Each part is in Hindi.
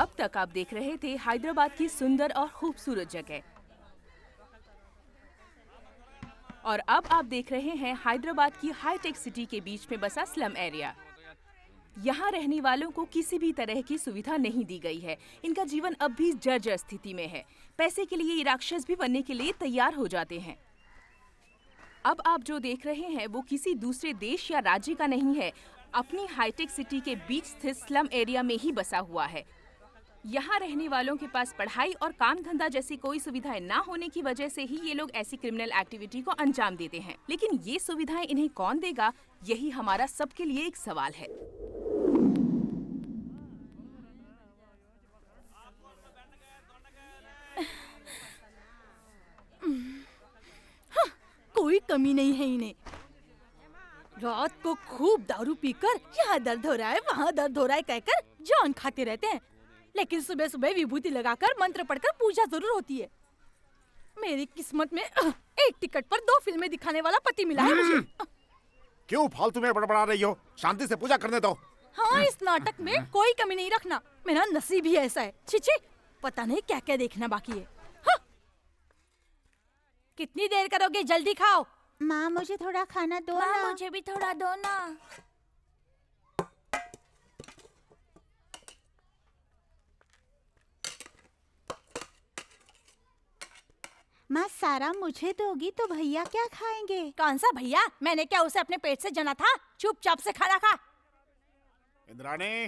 अब तक आप देख रहे थे हैदराबाद की सुंदर और खूबसूरत जगह, और अब आप देख रहे हैं हैदराबाद की हाईटेक सिटी के बीच में बसा स्लम एरिया। यहाँ रहने वालों को किसी भी तरह की सुविधा नहीं दी गई है। इनका जीवन अब भी जर्जर स्थिति में है। पैसे के लिए ये राक्षस भी बनने के लिए तैयार हो जाते हैं। अब आप जो देख रहे हैं वो किसी दूसरे देश या राज्य का नहीं है, अपनी हाईटेक सिटी के बीच स्थित स्लम एरिया में ही बसा हुआ है। यहाँ रहने वालों के पास पढ़ाई और काम धंधा जैसी कोई सुविधाएं ना होने की वजह से ही ये लोग ऐसी क्रिमिनल एक्टिविटी को अंजाम देते हैं। लेकिन ये सुविधाएं इन्हें कौन देगा, यही हमारा सबके लिए एक सवाल है। कोई कमी नहीं है इन्हें। रात को खूब दारू पीकर यहाँ दर्द हो रहा है, वहाँ दर्द हो रहा है कहकर जान खाते रहते हैं, लेकिन सुबह सुबह विभूति लगाकर मंत्र पढ़कर पूजा जरूर होती है। मेरी किस्मत में एक टिकट पर 2 फिल्में दिखाने वाला पति मिला है मुझे। क्यों फालतू में बड़बड़ा रही हो? शांति से पूजा करने दो। हाँ, इस नाटक में कोई कमी नहीं रखना। मेरा नसीब ही ऐसा है। छी, पता नहीं क्या क्या देखना बाकी है। हाँ। कितनी देर करोगे? जल्दी खाओ। माँ मुझे थोड़ा खाना दो ना। मुझे भी थोड़ा दो ना। माँ सारा मुझे दोगी तो भैया क्या खाएंगे? कौन सा भैया? मैंने क्या उसे अपने पेट से जना था? चुपचाप से खाना खा। इंद्राणी,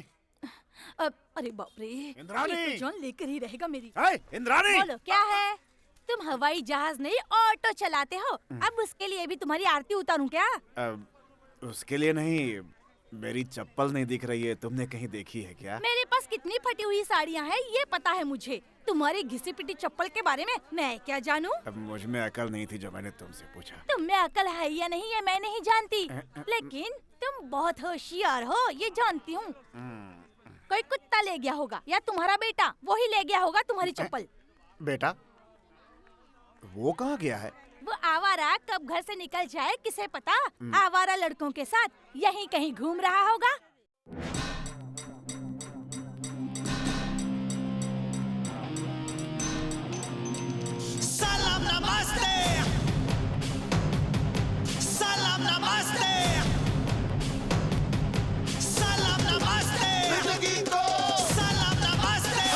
अरे बाप रे, इंद्राणी! ये तो जान लेकर ही रहेगा मेरी। इंद्राणी! बोलो क्या है? तुम हवाई जहाज नहीं ऑटो चलाते हो, अब उसके लिए भी तुम्हारी आरती उतारूं क्या? उसके लिए नहीं, मेरी चप्पल नहीं दिख रही है, तुमने कहीं देखी है क्या? मेरे पास कितनी फटी हुई साड़ियाँ हैं ये पता है मुझे। तुम्हारी घिसी पिटी चप्पल के बारे में मैं क्या जानूं? अब मुझ में अकल नहीं थी जो मैंने तुमसे पूछा। तुम में अकल है या नहीं ये मैं नहीं जानती, लेकिन तुम बहुत होशियार हो ये जानती हूँ। कोई कुत्ता ले गया होगा या तुम्हारा बेटा, वही ले गया होगा तुम्हारी चप्पल। बेटा? वो कहाँ गया है? वो आवारा कब घर से निकल जाए किसे पता। आवारा लड़कों के साथ यहीं कहीं घूम रहा होगा। सलाम नमस्ते, सलाम नमस्ते, सलाम नमस्ते, जिंदगी को सलाम नमस्ते।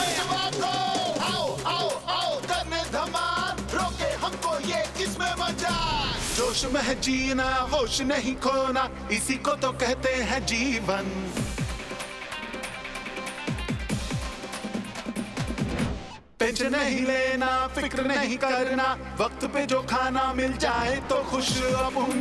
आओ आओ आओ करने धमाल, रोके हमको ये किसमें मजाल। जोश में है जीना, होश नहीं खोना, इसी को तो कहते हैं जीवन। टेंशन नहीं लेना, फिक्र नहीं करना, वक्त पे जो खाना मिल जाए तो खुश अपुन।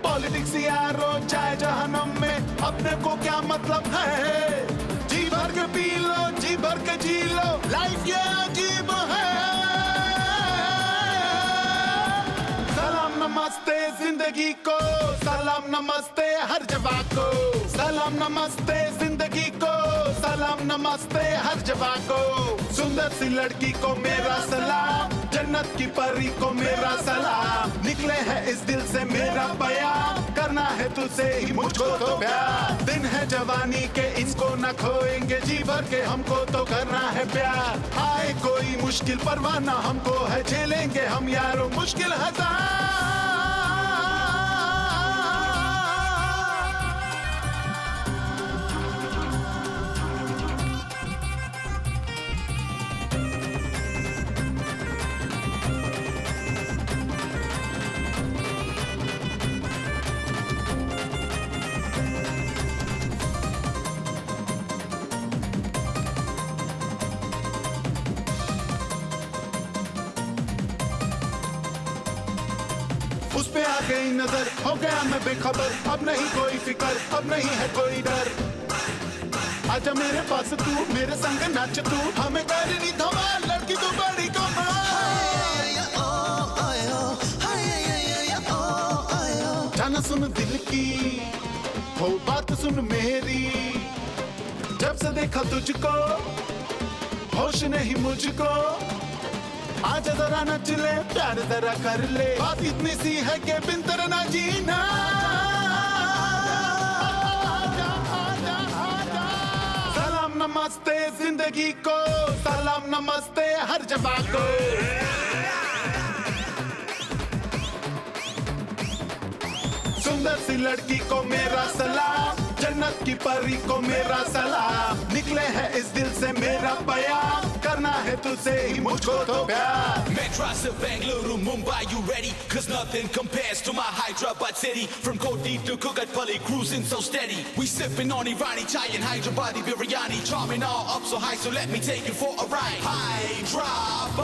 पॉलिटिक्स यारो चाहे जहन्नम में, अपने को क्या मतलब है। जी भर के पी लो, जी भर के जी लो, लाइफ ये अजीब है। सलाम नमस्ते जिंदगी को, सलाम नमस्ते हर जवाब को, सलाम नमस्ते जिंदगी को, सलाम नमस्ते हर जवाब को। सुंदर सी लड़की को मेरा सलाम, जन्नत की परी को मेरा सलाम। निकले हैं इस दिल से मेरा बयान, करना है तुझसे ही मुझको तो प्यार। दिन है जवानी के इसको न खोएंगे, जी भर के हमको तो करना है प्यार। आए कोई मुश्किल परवाह ना हमको है, झेलेंगे हम यारों मुश्किल हजार। उस पे आ गई नजर, हो गया मैं बेखबर, अब नहीं कोई फिकर, अब नहीं है कोई डर। आजा मेरे पास तू, मेरे संग नाच तू, हमें करनी धमाल, लड़की तो बड़ी कमाल। जाना सुन दिल की, हो बात सुन मेरी, जब से देखा तुझको होश नहीं मुझको। आजा जरा नच ले, प्यार जरा कर ले, बात इतनी सी है कि बिन तेरे ना जीना। जिंदगी को सलाम नमस्ते हर जगह को। सुंदर सी लड़की को मेरा सलाम, जन्नत की परी को मेरा सलाम। निकले हैं इस दिल से मेरा बयान, करना है तुझसे ही मुझको तो प्यार। Madras to Bengaluru, Mumbai, you ready? Cause nothing compares to my Hyderabad city. From Koti to Kukatpally, cruising so steady. We sipping on Irani chai and Hyderabadi biryani. Charming all up so high, so let me take you for a ride. Hyderabad,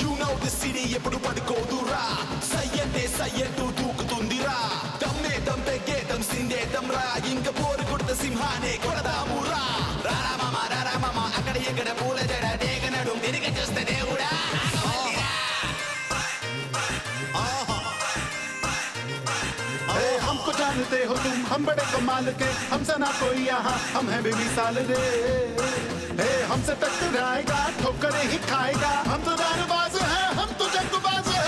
you know the city, eppudu padukodura. Sayyade sayyadu dukutundira. Damme dambe gedam sinde damra. Inga poru kutta simhane kodadamura. Rara mama, akada ikkada poola jada deganadum diriga chuste దేవుడా. हमको जानते हो तुम, हम बड़े कमाल के, हमसे ना कोई यहाँ, हम हैं बेमिसाल रे। हमसे टकराएगा ठोकरे ही खाएगा, हम तो दारूबाज हैं, हम तो जंगबाज हैं।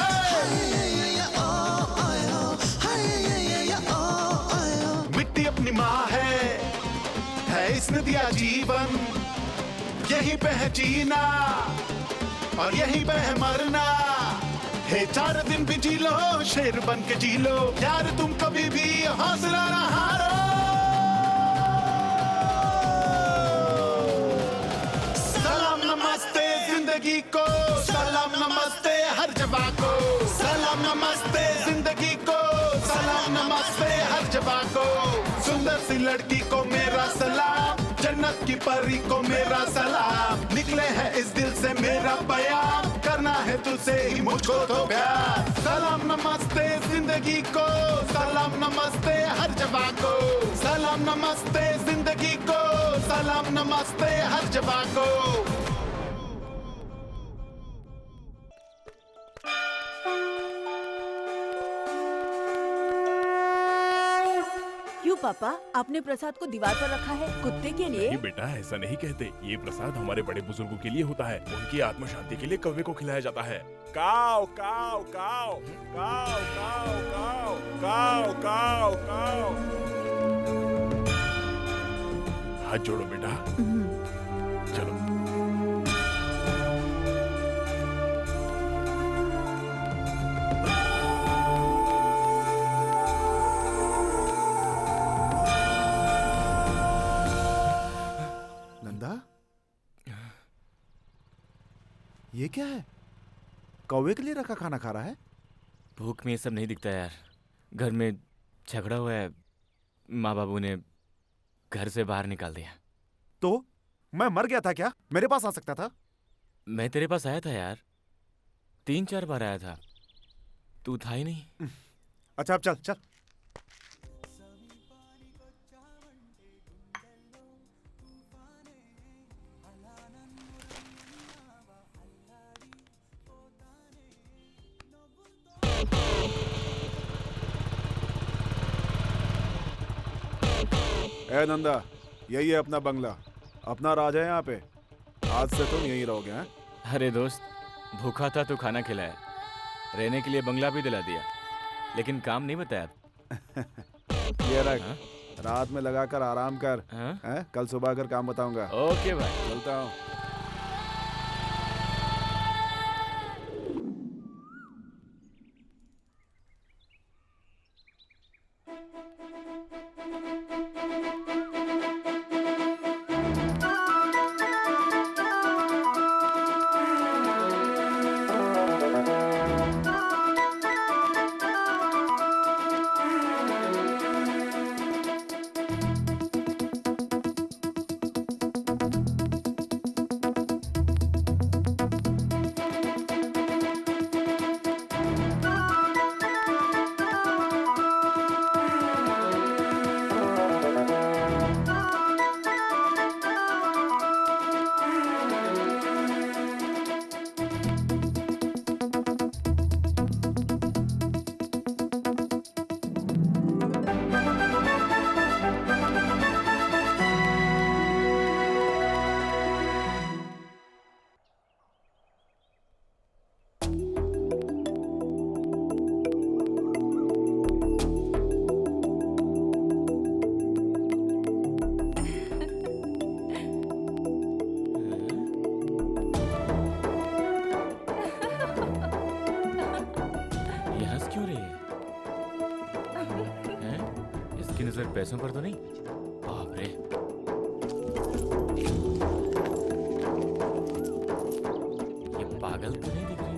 मिट्टी अपनी माँ है इसने दिया जीवन, यही पे है जीना और यही पे है मरना। हे 4 दिन भी जी लो, शेर बन के जी लो, यार तुम कभी भी हौसला ना हारो। सलाम नमस्ते जिंदगी को, सलाम नमस्ते हर जगह को। सलाम नमस्ते जिंदगी को, सलाम नमस्ते हर जगह को। सुंदर सी लड़की को मेरा सलाम, जन्नत की परी को मेरा सलाम। निकले हैं इस दिल से मेरा बयान, करना है तुझसे ही मुझको तो प्यार। सलाम नमस्ते जिंदगी को, सलाम नमस्ते हर जगह को। सलाम नमस्ते जिंदगी को, सलाम नमस्ते हर जगह को। क्यों पापा, आपने प्रसाद को दीवार पर रखा है? कुत्ते के लिए? नहीं बेटा, ऐसा नहीं कहते। ये प्रसाद हमारे बड़े बुजुर्गों के लिए होता है। उनकी आत्मा शांति के लिए कौवे को खिलाया जाता है। काव काव काव काव काव काव काव काव काव। हाथ जोड़ो बेटा, चलो। ये क्या है? कौवे के लिए रखा खाना खा रहा है? भूख में ये सब नहीं दिखता यार। घर में झगड़ा हुआ है, माँ बाबू ने घर से बाहर निकाल दिया। तो मैं मर गया था क्या? मेरे पास आ सकता था। मैं तेरे पास आया था यार, 3-4 बार आया था, तू था ही नहीं। अच्छा अब चल चल। ए नंदा, यही है अपना बंगला, अपना राज है यहाँ पे। आज से तुम यहीं रहोगे हैं? अरे दोस्त, भूखा था तो खाना खिलाया, रहने के लिए बंगला भी दिला दिया, लेकिन काम नहीं बताया। ये रख, रात में लगाकर आराम कर। कल सुबह आकर काम बताऊंगा। ओके भाई, चलता हूँ। पैसों पर तो नहीं? बाप रे। ये पागल तो नहीं दिख रही?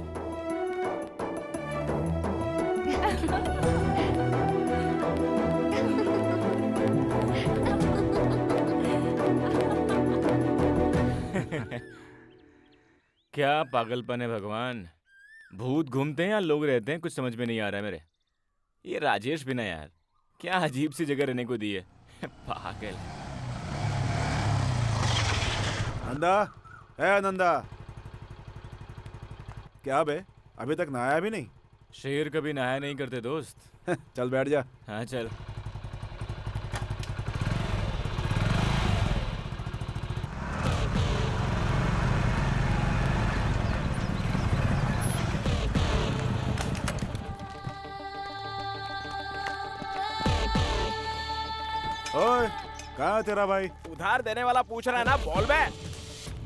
क्या पागलपन है भगवान। भूत घूमते हैं या लोग रहते हैं, कुछ समझ में नहीं आ रहा है मेरे। ये राजेश भी ना यार, क्या अजीब सी जगह रहने को दी है। पागल। नंदा, है नंदा, क्या बे, अभी तक नहाया भी नहीं? शेर कभी नहाया नहीं करते दोस्त। चल बैठ जा। हाँ चल। ओए, कहाँ है तेरा भाई? उधार देने वाला पूछ रहा है ना, बोल बे।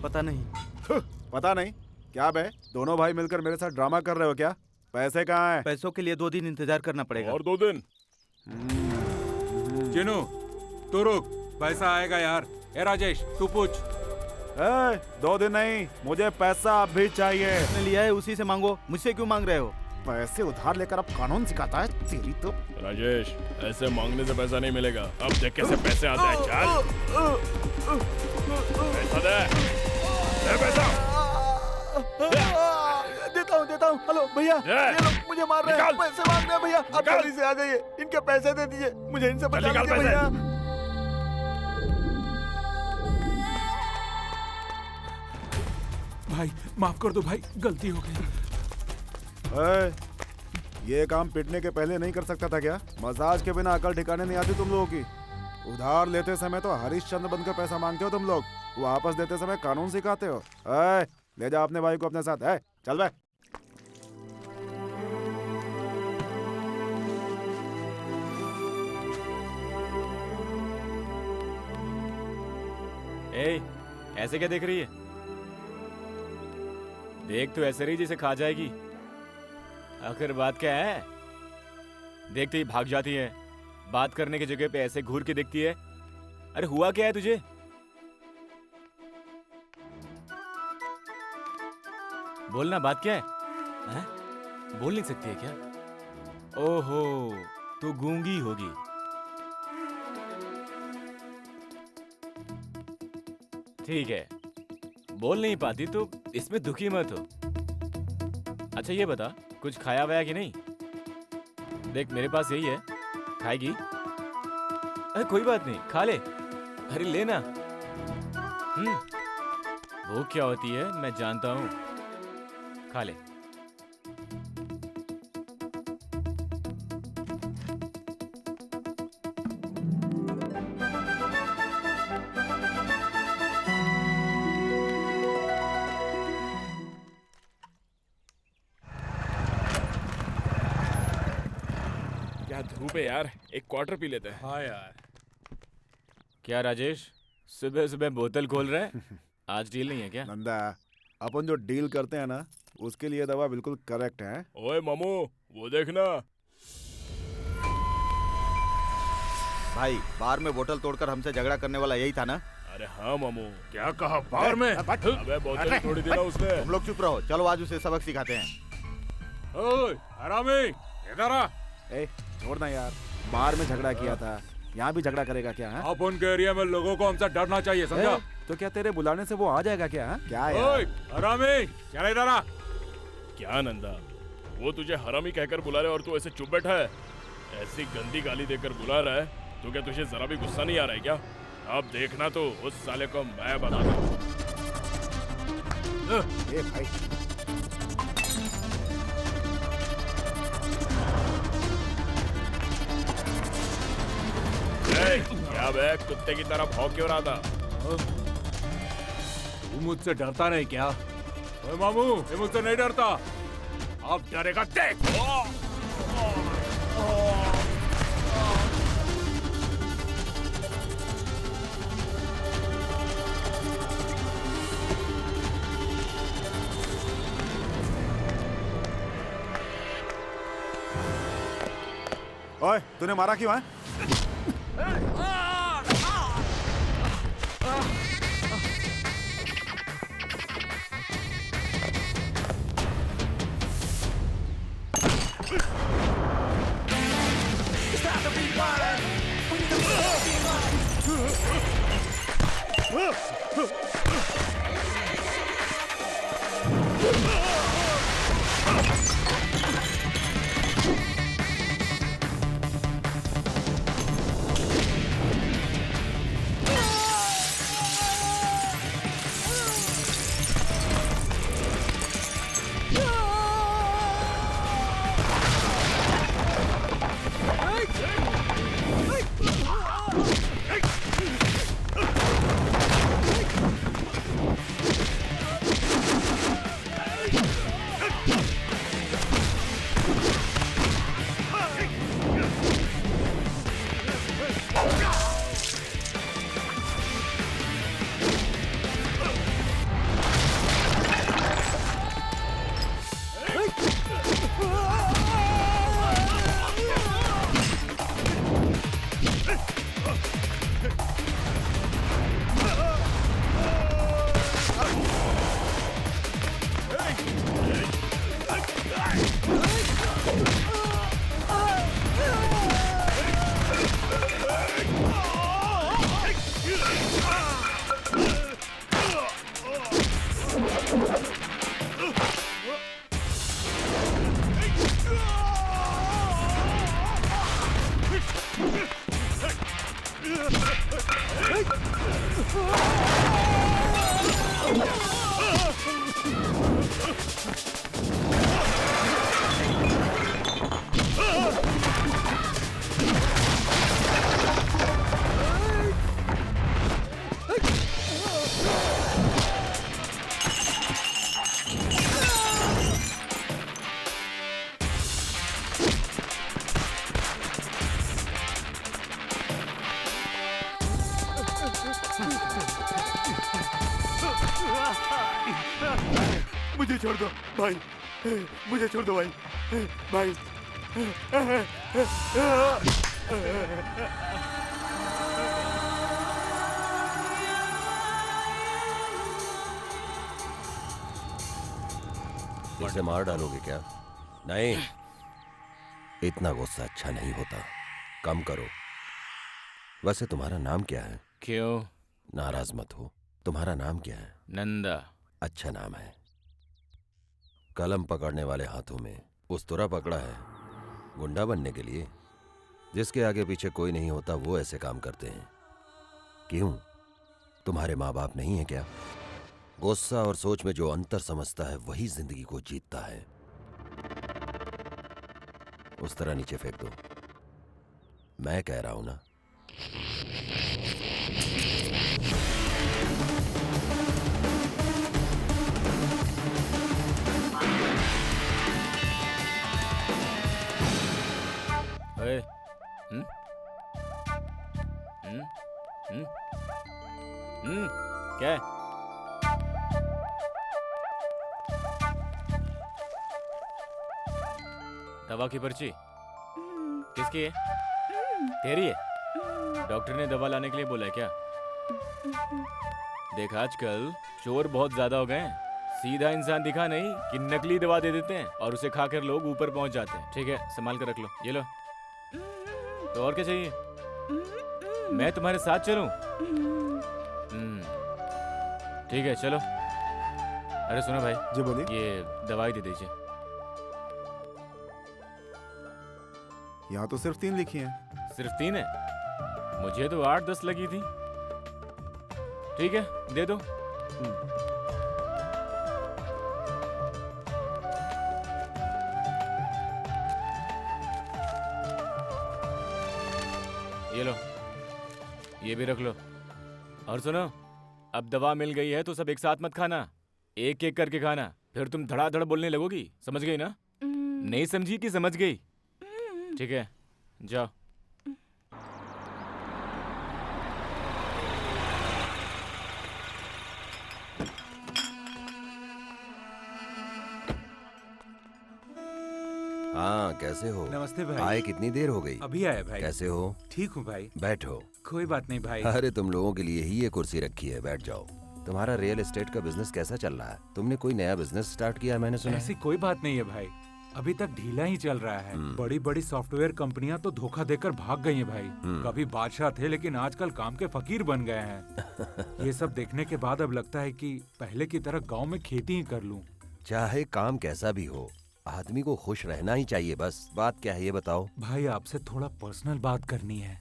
पता नहीं। पता नहीं क्या बे, दोनों भाई मिलकर मेरे साथ ड्रामा कर रहे हो क्या? पैसे कहाँ हैं? पैसों के लिए 2 दिन इंतजार करना पड़ेगा। और 2 दिन? चिनू, तू रुक, पैसा आएगा यार। ए राजेश, तू पूछ। 2 दिन नहीं, मुझे पैसा अभी चाहिए। उसने लिया है उसी से मांगो, मुझसे क्यों मांग रहे हो? पैसे उधार लेकर अब कानून सिखाता है, तेरी तो। राजेश, ऐसे मांगने से पैसा नहीं मिलेगा। अब देख कैसे पैसे आते हैं। चल पैसा दे, दे पैसा। देता हूँ। हेलो भैया, ये लोग मुझे मार रहे हैं, पैसे मांग रहे हैं भैया। आप जल्दी से आ जाइए, इनके पैसे दे दीजिए, मुझे इनसे बचा लीजिए भैया। भाई माफ कर दो भाई, गलती हो गई। ये काम पिटने के पहले नहीं कर सकता था क्या? मसाज के बिना अकल ठिकाने नहीं आती तुम लोगों की। उधार लेते समय तो हरिश्चंद्र बनकर पैसा मांगते हो तुम लोग, वापस देते समय कानून सिखाते हो। ले जा अपने भाई को अपने साथ। चल बे। ऐसे क्या देख रही है? देख तो ऐसे रही जैसे खा जाएगी। आखिर बात क्या है? देखते ही भाग जाती है, बात करने की जगह पे ऐसे घूर के देखती है। अरे हुआ क्या है तुझे? बोलना, बात क्या है? बोल नहीं सकती है क्या? ओहो, तू गूंगी होगी। ठीक है, बोल नहीं पाती तो इसमें दुखी मत हो। अच्छा ये बता, कुछ खाया वाया कि नहीं? देख मेरे पास यही है, खाएगी? अरे कोई बात नहीं, खा ले। अरे लेना। भूख क्या होती है मैं जानता हूँ, खा ले। क्या धूप है यार, एक क्वार्टर पी लेते हैं। हाँ यार। क्या राजेश, सुबह सुबह बोतल खोल रहे हैं? आज डील नहीं है क्या? नंदा, अपन जो डील करते हैं ना, उसके लिए दवा बिल्कुल करेक्ट है। ओए मामू, वो देखना। भाई, बार में बोतल तोड़कर हमसे झगड़ा करने वाला यही था ना? अरे हाँ मामू। क्या कहा बार में? अबे बोतल तोड़ दी ना उसने। तुम लोग चुप रहो, चलो आज उसे सबक सिखाते हैं। ओए हरामी, इधर आ। छोड़ना यार, बाहर में झगड़ा किया था, यहाँ भी झगड़ा करेगा क्या? आप उनके एरिया में लोगों को हमसे डरना चाहिए, समझा? तो क्या तेरे बुलाने से वो आ जाएगा क्या? क्या यार? हरामी, चल इधर आ। क्या नंदा, वो तुझे हरामी कहकर बुला रहे और तू ऐसे चुप बैठा है? ऐसी गंदी गाली देकर बुला रहा है तो क्या तुझे जरा भी गुस्सा नहीं आ रहा है क्या? अब देखना तो उस साले को मैं बताता हूँ। भाई क्या बे, कुत्ते की तरह भौंक क्यों रहा था? तू मुझसे डरता नहीं क्या? ओए मामू, ये मुझसे नहीं डरता। अब डरेगा देख। ओए, तूने मारा क्यों है? मुझे छोड़ दो भाई, मुझे छोड़ दो भाई, भाई। इसे मार डालोगे क्या? नहीं, इतना गुस्सा अच्छा नहीं होता, कम करो। वैसे तुम्हारा नाम क्या है? क्यों? नाराज मत हो, तुम्हारा नाम क्या है? नंदा। अच्छा नाम है। कलम पकड़ने वाले हाथों में उस्तरा पकड़ा है गुंडा बनने के लिए। जिसके आगे पीछे कोई नहीं होता वो ऐसे काम करते हैं। क्यों, तुम्हारे माँ बाप नहीं है क्या? गुस्सा और सोच में जो अंतर समझता है वही जिंदगी को जीतता है। उस तरह नीचे फेंक दो, मैं कह रहा हूं ना। क्या है? दवा की पर्ची किसकी है? तेरी है? डॉक्टर ने दवा लाने के लिए बोला है क्या? देख, आजकल चोर बहुत ज्यादा हो गए हैं। सीधा इंसान दिखा नहीं कि नकली दवा दे देते हैं और उसे खाकर लोग ऊपर पहुंच जाते हैं। ठीक है, संभाल कर रख लो। ये लो। तो और क्या चाहिए? मैं तुम्हारे साथ चलूं? ठीक है, चलो। अरे सुनो भाई। जी बोलिए। ये दवाई दे दीजिए। यहाँ तो सिर्फ 3 लिखी हैं। सिर्फ 3 है? मुझे तो 8-10 लगी थी। ठीक है, दे दो। ये लो, ये भी रख लो। और सुनो, अब दवा मिल गई है तो सब एक साथ मत खाना, एक एक करके खाना, फिर तुम धड़ाधड़ बोलने लगोगी। समझ गई ना? नहीं समझी कि समझ गई? ठीक है, जाओ। हाँ, कैसे हो? नमस्ते भाई। आए कितनी देर हो गई? अभी आया भाई। कैसे हो? ठीक हूँ भाई। बैठो। कोई बात नहीं भाई। अरे तुम लोगों के लिए ही ये कुर्सी रखी है, बैठ जाओ। तुम्हारा रियल एस्टेट का बिजनेस कैसा चल रहा है? तुमने कोई नया बिजनेस स्टार्ट किया है मैंने सुना। ऐसी कोई बात नहीं है भाई, अभी तक ढीला ही चल रहा है। बड़ी बड़ी सॉफ्टवेयर कंपनियां तो धोखा देकर भाग गई हैं भाई। कभी बादशाह थे लेकिन आजकल काम के फकीर बन गए हैं। ये सब देखने के बाद अब लगता है कि पहले की तरह गांव में खेती ही कर लूं। चाहे काम कैसा भी हो, आदमी को खुश रहना ही चाहिए। बस बात क्या है ये बताओ। भाई आपसे थोड़ा पर्सनल बात करनी है।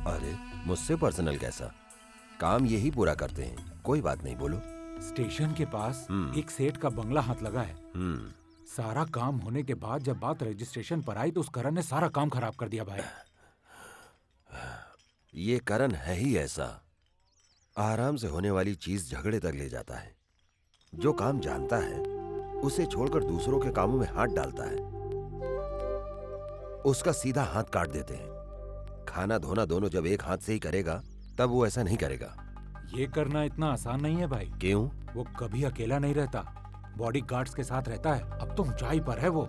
अरे मुझसे पर्सनल कैसा? काम यही पूरा करते हैं, कोई बात नहीं, बोलो। स्टेशन के पास एक सेठ का बंगला हाथ लगा है। सारा काम होने के बाद जब बात रजिस्ट्रेशन पर आई तो उस करण ने सारा काम खराब कर दिया भाई। ये करण है ही ऐसा, आराम से होने वाली चीज झगड़े तक ले जाता है। जो काम जानता है उसे छोड़कर दूसरों के कामों में हाथ डालता है, उसका सीधा हाथ काट देते हैं। खाना धोना दोनों जब एक हाथ से ही करेगा तब वो ऐसा नहीं करेगा। ये करना इतना आसान नहीं है भाई। क्यों? वो कभी अकेला नहीं रहता, बॉडी गार्ड्स के साथ रहता है। अब तो ऊंचाई पर है वो।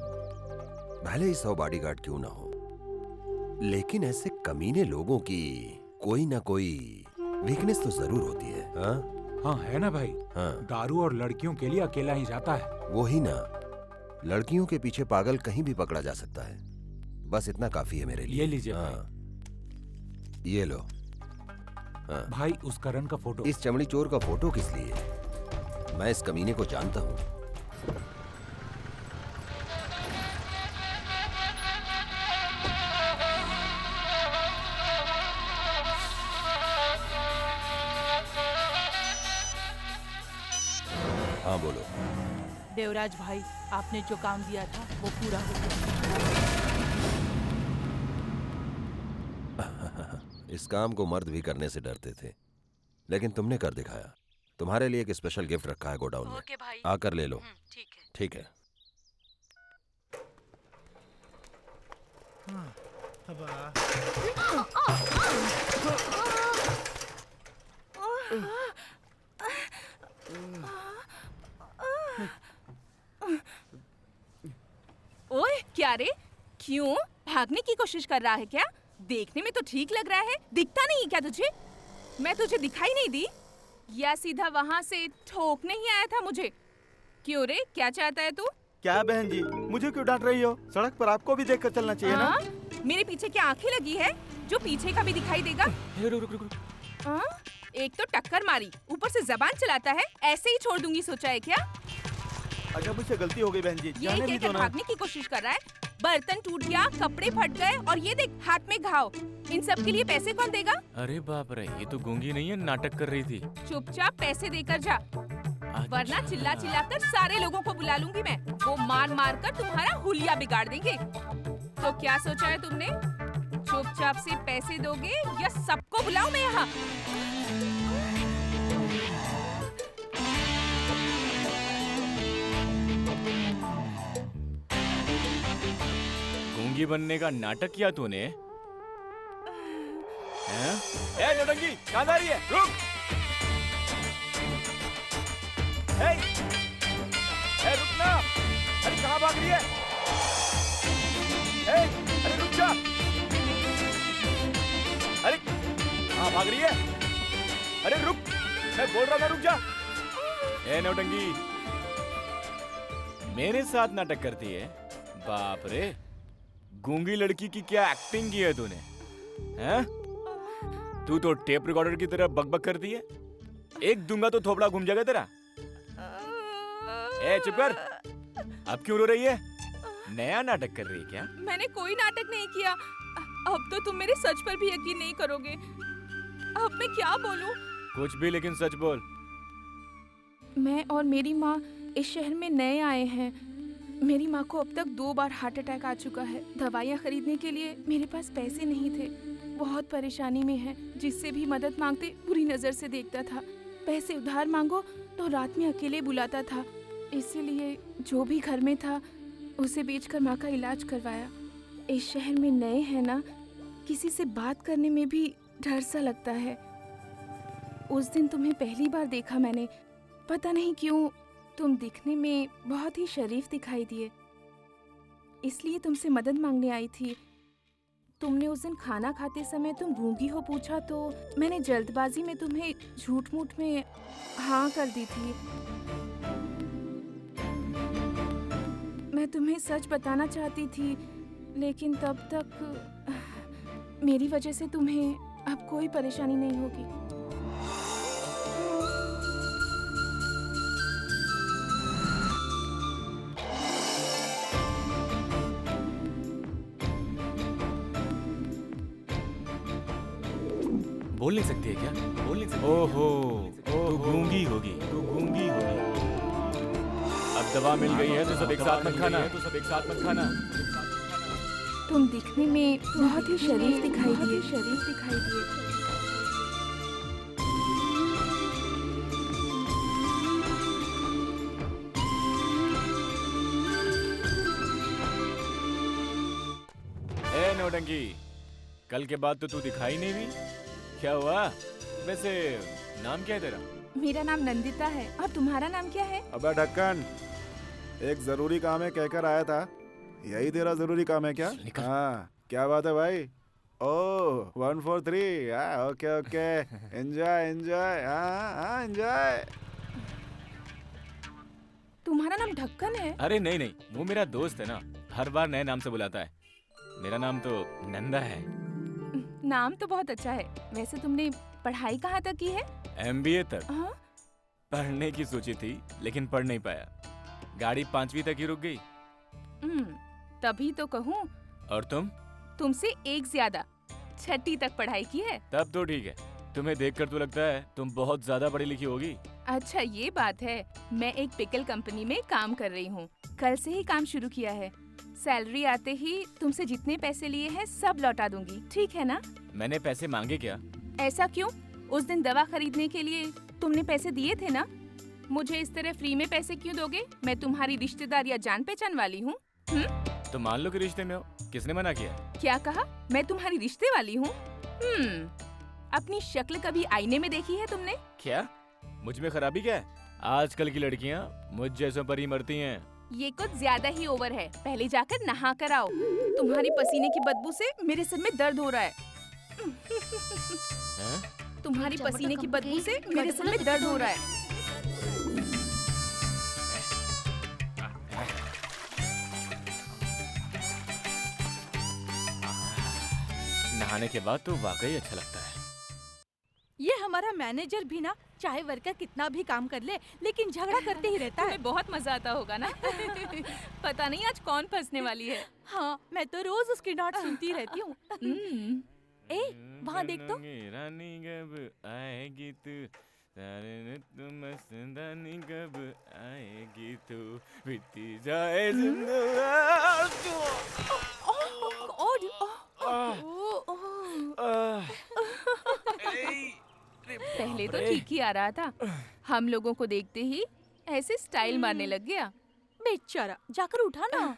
भले ही 100 बॉडीगार्ड क्यों ना हो, लेकिन ऐसे कमीने लोगों की कोई ना कोई वीकनेस तो जरूर होती है। हाँ है ना भाई। हाँ। दारू और लड़कियों के लिए अकेला ही जाता है। वो ही ना, लड़कियों के पीछे पागल कहीं भी पकड़ा जा सकता है। बस इतना काफी है मेरे लिए। ये लीजिए भाई। ये लो। भाई उस करण का फोटो। इस चमड़ी चोर का फोटो किस लिए? मैं इस कमीने को जानता हूँ। हाँ बोलो। देवराज भाई, आपने जो काम दिया था वो पूरा हो गया। इस काम को मर्द भी करने से डरते थे, लेकिन तुमने कर दिखाया। तुम्हारे लिए एक स्पेशल गिफ्ट रखा है गोडाउन में, आकर ले लो। ठीक है। ओए क्या रे, क्यों भागने की कोशिश कर रहा है क्या? देखने में तो ठीक लग रहा है, दिखता नहीं क्या तुझे? मैं तुझे दिखाई नहीं दी या सीधा वहाँ से ठोकने ही आया था मुझे? क्यों रे, क्या चाहता है तू? क्या बहन जी, मुझे क्यों डांट रही हो? सड़क पर आपको भी देखकर चलना चाहिए ना। मेरे पीछे क्या आंखें लगी है जो पीछे का भी दिखाई देगा? एक तो टक्कर मारी, ऊपर से जबान चलाता है। ऐसे ही छोड़ दूंगी सोचा है क्या? अच्छा मुझसे गलती हो गई बहन जी, यही कहकर भागने की कोशिश कर रहा है। बर्तन टूट गया, कपड़े फट गए और ये देख हाथ में घाव। इन सब के लिए पैसे कौन देगा? अरे बाप रे, ये तो गूंगी नहीं है, नाटक कर रही थी। चुपचाप पैसे देकर जा, वरना चिल्ला चिल्ला कर सारे लोगों को बुला लूंगी मैं। वो मार मार कर तुम्हारा हुलिया बिगाड़ देंगे। तो क्या सोचा है तुमने? चुपचाप से पैसे दोगे या सबको बुलाऊं मैं यहाँ? गूंगी बनने का नाटक किया तूने? ए नौटंकी, कहाँ जा रही है? रुक! ए रुक ना! अरे कहाँ भाग रही है? अरे रुक जा! अरे कहाँ भाग रही है? अरे रुक! मैं बोल रहा था रुक जा! ए नौटंकी, मेरे साथ नाटक करती है? बाप रे, गूंगी लड़की की क्या एक्टिंग की है तूने? हैं? तू तो टेप रिकॉर्डर की तरह बकबक करती है। एक दूंगा तो थोपड़ा घूम जाएगा तेरा। ए चुप कर! अब क्यों रो रही है? नया नाटक कर रही है क्या? मैंने कोई नाटक नहीं किया। अब तो तुम मेरे सच पर भी यकीन नहीं करोगे। अब मैं क्या बोलूं? कुछ भी, लेकिन सच बोल। मैं और मेरी माँ इस शहर में नए आए हैं। मेरी माँ को अब तक 2 बार हार्ट अटैक आ चुका है। दवाइयाँ खरीदने के लिए मेरे पास पैसे नहीं थे। बहुत परेशानी में है। जिससे भी मदद मांगते बुरी नजर से देखता था। पैसे उधार मांगो तो रात में अकेले बुलाता था। इसीलिए जो भी घर में था उसे बेचकर माँ का इलाज करवाया। इस शहर में नए हैं ना, किसी से बात करने में भी डर सा लगता है। उस दिन तुम्हें पहली बार देखा मैंने। पता नहीं क्यों तुम दिखने में बहुत ही शरीफ दिखाई दिए, इसलिए तुमसे मदद मांगने आई थी। तुमने उस दिन खाना खाते समय तुम गूंगी हो पूछा तो मैंने जल्दबाजी में तुम्हें झूठ मूठ में हाँ कर दी थी। मैं तुम्हें सच बताना चाहती थी, लेकिन तब तक मेरी वजह से तुम्हें अब कोई परेशानी नहीं होगी। बोल नहीं सकती है क्या? बोल नहीं सकती? ओहो, तू गूंगी होगी, तू गूंगी होगी। अब दवा मिल गई है तो सब एक साथ मत खाना, तो सब एक साथ मत खाना। तुम दिखने में बहुत ही शरीफ दिखाई दिए, शरीफ दिखाई दिए। ए नौटंकी, कल के बाद तो तू दिखाई नहीं दी, क्या हुआ? वैसे नाम क्या है तेरा? मेरा नाम नंदिता है, और तुम्हारा नाम क्या है? अबे ढक्कन, एक जरूरी काम है कहकर आया था। यही तेरा जरूरी काम है क्या? हाँ, क्या बात है भाई? ओह 1 4 3, हाँ ओके ओके, एंजॉय एंजॉय, हाँ एंजॉय। तुम्हारा नाम ढक्कन है? अरे नहीं नहीं, वो मेरा दोस्त है ना, हर बार नए नाम से बुलाता है। मेरा नाम तो नंदा है। नाम तो बहुत अच्छा है। वैसे तुमने पढ़ाई कहाँ तक की है? MBA तक। हाँ? पढ़ने की सोची थी, लेकिन पढ़ नहीं पाया। गाड़ी 5वीं तक ही रुक गई। तभी तो कहूँ। और तुम? तुमसे एक ज्यादा, 6ठी तक पढ़ाई की है। तब तो ठीक है। तुम्हें देखकर तो लगता है तुम बहुत ज्यादा पढ़ी लिखी होगी। अच्छा ये बात है। मैं एक पिकल कंपनी में काम कर रही हूँ। कल से ही काम शुरू किया है। सैलरी आते ही तुमसे जितने पैसे लिए हैं सब लौटा दूंगी, ठीक है ना? मैंने पैसे मांगे क्या? ऐसा क्यों? उस दिन दवा खरीदने के लिए तुमने पैसे दिए थे ना? मुझे इस तरह फ्री में पैसे क्यों दोगे? मैं तुम्हारी रिश्तेदार या जान पहचान वाली हूँ? तो मान लो कि रिश्ते में हो। किसने मना किया? क्या कहा? मैं तुम्हारी रिश्ते वाली हूँ? अपनी शक्ल कभी आईने में देखी है तुमने? क्या मुझ में खराबी क्या है? आजकल की लड़कियाँ मुझ जैसों पर ही मरती हैं। ये कुछ ज्यादा ही ओवर है। पहले जाकर नहा कर आओ। तुम्हारी पसीने की बदबू से मेरे सिर में दर्द हो रहा है। तुम्हारी पसीने की बदबू से मेरे सिर में दर्द हो रहा है। नहाने के बाद तो वाकई अच्छा लगता है। ये हमारा मैनेजर भी ना, चाहे वर्कर कितना भी काम कर ले, लेकिन झगड़ा करते ही रहता है। बहुत मजा आता होगा ना? पता नहीं आज कौन फंसने वाली है। हाँ, मैं तो रोज उसकी डांट सुनती रहती हूँ। ए, वहाँ देख तो। रानी कब आएगी तू, मस्तानी कब आएगी तू, बीती जाए पहले तो ठीक ही आ रहा था, हम लोगों को देखते ही ऐसे स्टाइल मारने लग गया। बेचारा, जाकर उठा ना।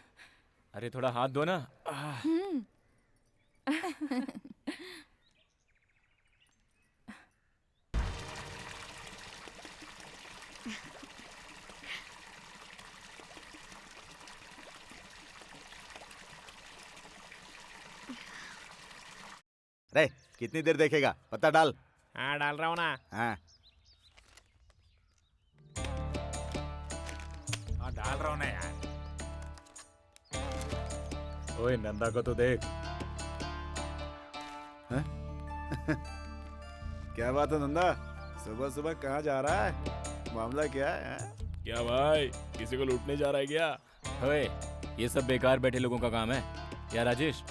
अरे थोड़ा हाथ धो ना। रे, कितनी देर देखेगा? पता डाल। हाँ डाल रहा हूँ ना। हाँ डाल रहा हूँ ना यार। ओए नंदा को तो देख। क्या बात है नंदा, सुबह सुबह कहाँ जा रहा है? मामला क्या है? क्या भाई, किसी को लूटने जा रहा है क्या? ओए, ये सब बेकार बैठे लोगों का काम है। यार राजेश,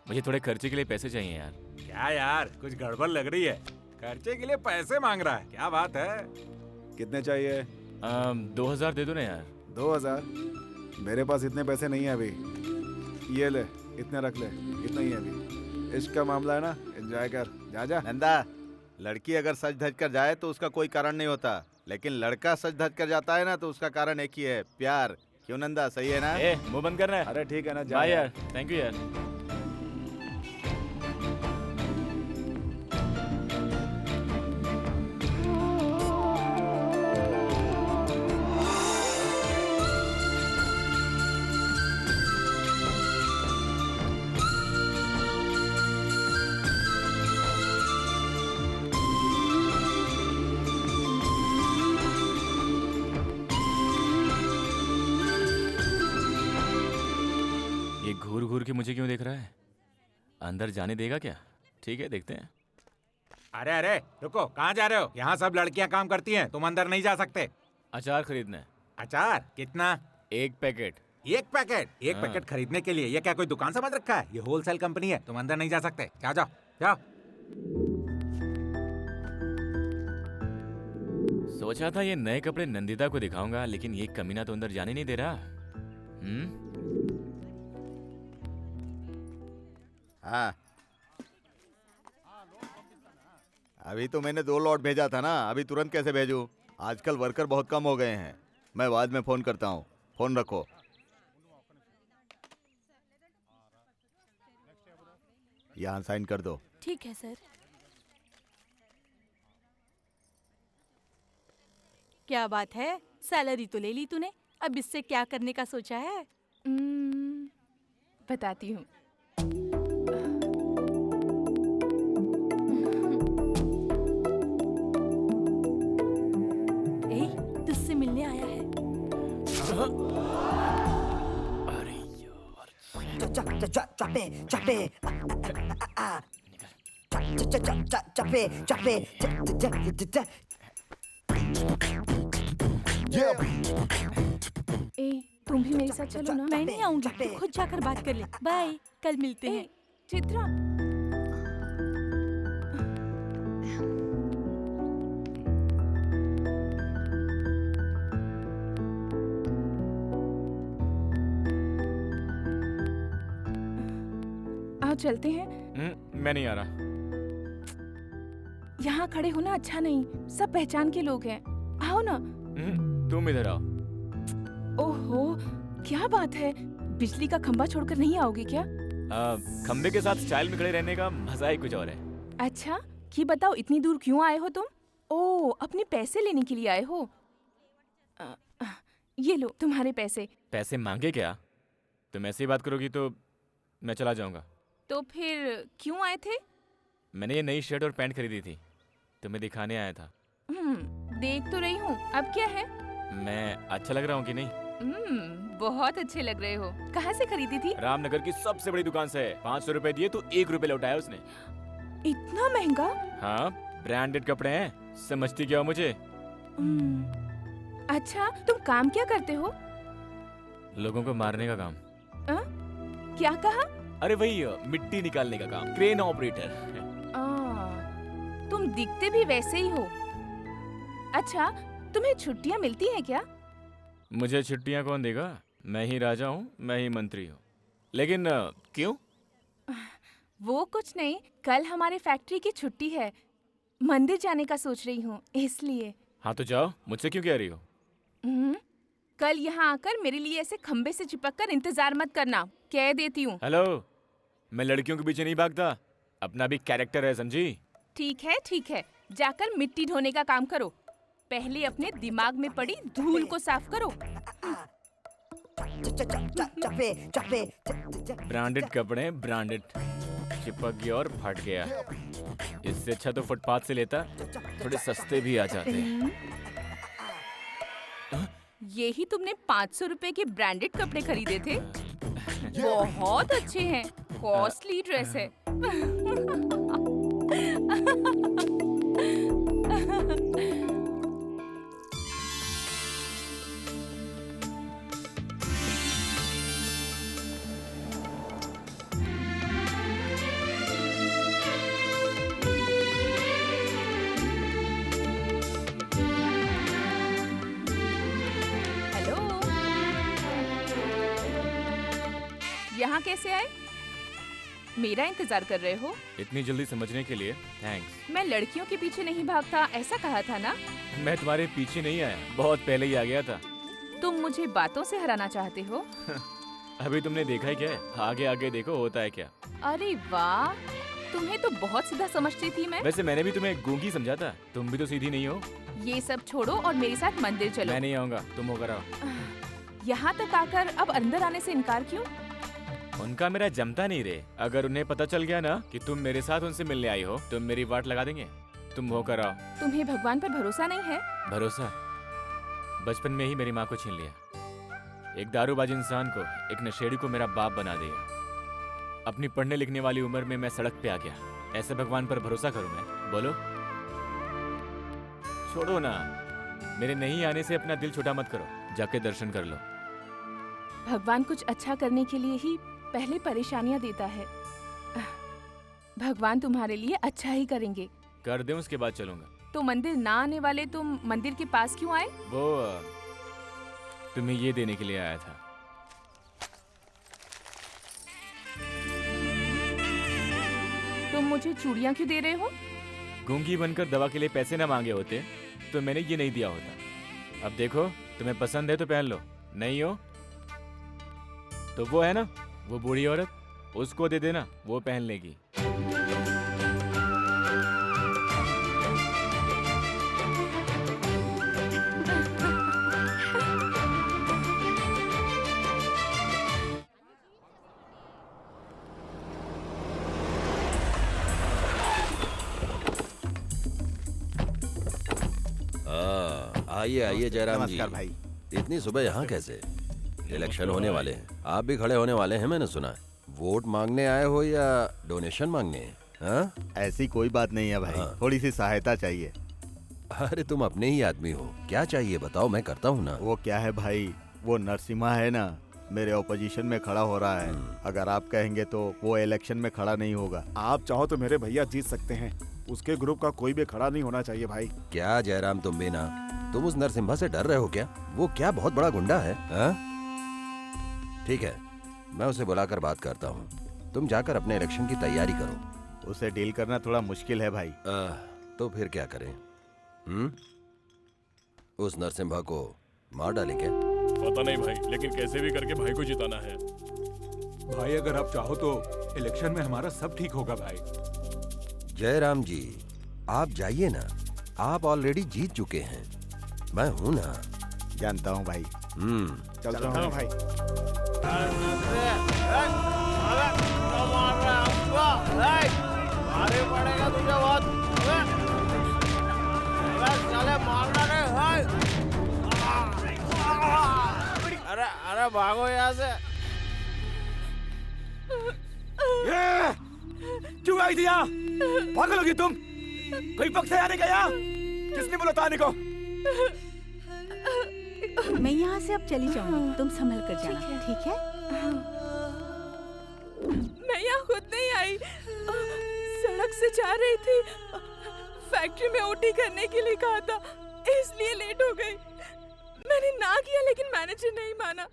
मुझे थोड़े खर्चे के लिए पैसे चाहिए यार। क्या यार, कुछ गड़बड़ लग रही है। खर्चे के लिए पैसे मांग रहा है, क्या बात है? कितने चाहिए? 2000 दे दो ना यार। 2000? मेरे पास इतने पैसे नहीं है अभी। ये ले, इतने रख ले, इतना ही है अभी। इश्क का मामला है ना, एंजॉय कर। जा जा। नंदा, लड़की अगर सज धज कर जाए तो उसका कोई कारण नहीं होता, लेकिन लड़का सज धज कर जाता है ना तो उसका कारण एक ही है, प्यार। क्यों नंदा, सही है ना? मुंह बंद करना है। अरे ठीक है ना, जा बाय यार, थैंक यू यार। के मुझे क्यों देख रहा है? अंदर जाने देगा क्या? ठीक है, देखते हैं। अरे अरे रुको, कहाँ जा रहे हो? यहाँ सब लड़कियाँ काम करती हैं, तुम अंदर नहीं जा सकते। अचार खरीदना है। अचार कितना? 1 पैकेट। 1 पैकेट? 1 हाँ। पैकेट खरीदने के लिए ये क्या कोई दुकान समझ रखा है? ये होलसेल कंपनी है, तुम अंदर नहीं जा सकते। जाओ जाओ जाओ। सोचा था ये नए कपड़े नंदिता को दिखाऊंगा, लेकिन ये कमीना तो अंदर जाने नहीं दे रहा। हाँ, अभी तो मैंने 2 लॉट भेजा था ना, अभी तुरंत कैसे भेजूं? आजकल वर्कर बहुत कम हो गए हैं। मैं बाद में फोन करता हूँ, फोन रखो। यहाँ साइन कर दो। ठीक है सर। क्या बात है, सैलरी तो ले ली तूने, अब इससे क्या करने का सोचा है? बताती हूँ। तुझसे मिलने आया है। अरे यार, तुम भी मेरे साथ चलो ना। मैं नहीं आऊंगी, तू खुद जाकर बात कर ले। बाय, कल मिलते हैं। चित्रा, आओ चलते हैं। मैं नहीं आ रहा। यहाँ खड़े होना अच्छा नहीं, सब पहचान के लोग हैं। आओ ना। तुम इधर आओ। ओहो, क्या बात है, बिजली का खंभा छोड़कर नहीं आओगे क्या? खंबे के साथ स्टाइल में खड़े रहने का मजा ही कुछ और है। अच्छा, ये बताओ इतनी दूर क्यों आए हो तुम? ओह, अपने पैसे लेने के लिए आए हो? ये लो तुम्हारे पैसे। पैसे मांगे क्या? तुम ऐसे ही बात करोगी तो मैं चला जाऊंगा। तो फिर क्यों आए थे? मैंने ये नई शर्ट और पैंट खरीदी थी, तुम्हें दिखाने आया था। देख तो रही हूँ, अब क्या है? मैं अच्छा लग रहा हूँ कि नहीं? बहुत अच्छे लग रहे हो। कहाँ से खरीदी थी? रामनगर की सबसे बड़ी दुकान से। 500 रुपए दिए तो 1 रुपए लौटाया उसने। इतना महंगा? हाँ, ब्रांडेड कपड़े हैं, समझती क्या हो मुझे? अच्छा, तुम काम क्या करते हो? लोगों को मारने का काम। क्या कहा? अरे वही मिट्टी निकालने का काम, क्रेन ऑपरेटर। तुम दिखते भी वैसे ही हो। अच्छा, तुम्हें छुट्टियाँ मिलती हैं क्या? मुझे छुट्टियाँ कौन देगा? मैं ही राजा हूँ, मैं ही मंत्री हूँ। लेकिन क्यों? वो कुछ नहीं, कल हमारे फैक्ट्री की छुट्टी है, मंदिर जाने का सोच रही हूँ, इसलिए। हाँ तो जाओ, मुझसे क्यों कह रही हो? कल यहाँ आकर मेरे लिए ऐसे खंबे से चिपक कर इंतजार मत करना, कह देती हूँ। हेलो, मैं लड़कियों के पीछे नहीं भागता, अपना भी कैरेक्टर है, समझी? ठीक है, जाकर मिट्टी ढोने का काम करो। पहले अपने दिमाग में पड़ी धूल को साफ करो। ब्रांडेड कपड़े, ब्रांडेड। चिपक गया और फट गया। इससे अच्छा तो फुटपाथ से लेता, थोड़े सस्ते भी आ जाते। यही तुमने 500 रुपए के ब्रांडेड कपड़े खरीदे थे? बहुत अच्छे हैं, कॉस्टली ड्रेस है। यहाँ कैसे आए? मेरा इंतजार कर रहे हो? इतनी जल्दी समझने के लिए थैंक्स। मैं लड़कियों के पीछे नहीं भागता, ऐसा कहा था ना? मैं तुम्हारे पीछे नहीं आया, बहुत पहले ही आ गया था। तुम मुझे बातों से हराना चाहते हो? अभी तुमने देखा ही क्या है? आगे आगे देखो होता है क्या। अरे वाह, तुम्हें तो बहुत सीधा समझती थी मैं। वैसे मैंने भी तुम्हें गूंगी समझा था, तुम भी तो सीधी नहीं हो। ये सब छोड़ो और मेरे साथ मंदिर चलो। मैं नहीं आऊंगा, तुम होकर आओ। यहाँ तक आकर अब अंदर आने से इनकार क्यों? उनका मेरा जमता नहीं रे। अगर उन्हें पता चल गया ना कि तुम मेरे साथ उनसे मिलने आई हो, तुम मेरी वाट लगा देंगे। तुम होकर आओ। तुम्हें भगवान पर भरोसा नहीं है? भरोसा? बचपन में ही मेरी माँ को छीन लिया। एक दारूबाज इंसान को, एक नशेड़ी को मेरा बाप बना दिया। अपनी पढ़ने लिखने वाली उम्र में मैं सड़क पे आ गया। ऐसे भगवान पर भरोसा करूं मैं? बोलो। छोड़ो ना, मेरे नहीं आने से अपना दिल छोटा मत करो, जाके दर्शन कर लो। भगवान कुछ अच्छा करने के लिए ही पहले परेशानियां देता है। भगवान तुम्हारे लिए अच्छा ही करेंगे। कर दे, उसके बाद चलूंगा। तो मंदिर ना आने वाले तुम मंदिर के पास क्यों आए? वो तुम्हें ये देने के लिए आया था। तुम मुझे चूड़ियां क्यों दे रहे हो? गूंगी बनकर दवा के लिए पैसे ना मांगे होते तो मैंने ये नहीं दिया होता। अब देखो, तुम्हें पसंद है तो पहन लो, नहीं हो तो वो है ना, वो बूढ़ी औरत, उसको दे देना, वो पहन लेगी। आइए आइए जयराम जी। नमस्कार भाई। इतनी सुबह यहाँ कैसे? इलेक्शन होने वाले हैं, आप भी खड़े होने वाले हैं, मैंने सुना। वोट मांगने आए हो या डोनेशन मांगने? हाँ? ऐसी कोई बात नहीं है भाई, थोड़ी सी सहायता चाहिए। अरे तुम अपने ही आदमी हो, क्या चाहिए बताओ, मैं करता हूँ ना। वो क्या है भाई, वो नरसिम्हा है ना, मेरे ऑपोजिशन में खड़ा हो रहा है। अगर आप कहेंगे तो वो इलेक्शन में खड़ा नहीं होगा। आप चाहो तो मेरे भैया जीत सकते हैं, उसके ग्रुप का कोई भी खड़ा नहीं होना चाहिए भाई। क्या जयराम, तुम भी ना, तुम उस नरसिम्हा से डर रहे हो क्या? वो क्या बहुत बड़ा गुंडा है? ठीक है, मैं उसे बुलाकर बात करता हूँ। तुम जाकर अपने इलेक्शन की तैयारी करो। उसे डील करना थोड़ा मुश्किल है भाई। तो फिर क्या करें? उस नरसिम्हा को मार डाले क्या? पता नहीं भाई, लेकिन कैसे भी करके भाई को जिताना है। भाई अगर आप चाहो तो इलेक्शन में हमारा सब ठीक होगा भाई। जयराम जी, आप जाइए ना, आप ऑलरेडी जीत चुके हैं। मैं हूँ ना। जानता हूँ भाई। चलता हूँ भाई। पड़ेगा तुझे बहुत। अरे भागो यहाँ से। क्यों आई थी यहाँ? पागल होगी तुम? कोई पक्ष है आने का यहाँ? किसने बोला था आने को? मैं यहाँ से अब चली जाऊंगी, तुम संभल कर जाना, ठीक है? मैं यहाँ खुद नहीं आई, सड़क से जा रही थी। फैक्ट्री में ओटी करने के लिए कहा था, इसलिए लेट हो गई। मैंने ना किया लेकिन मैनेजर नहीं माना।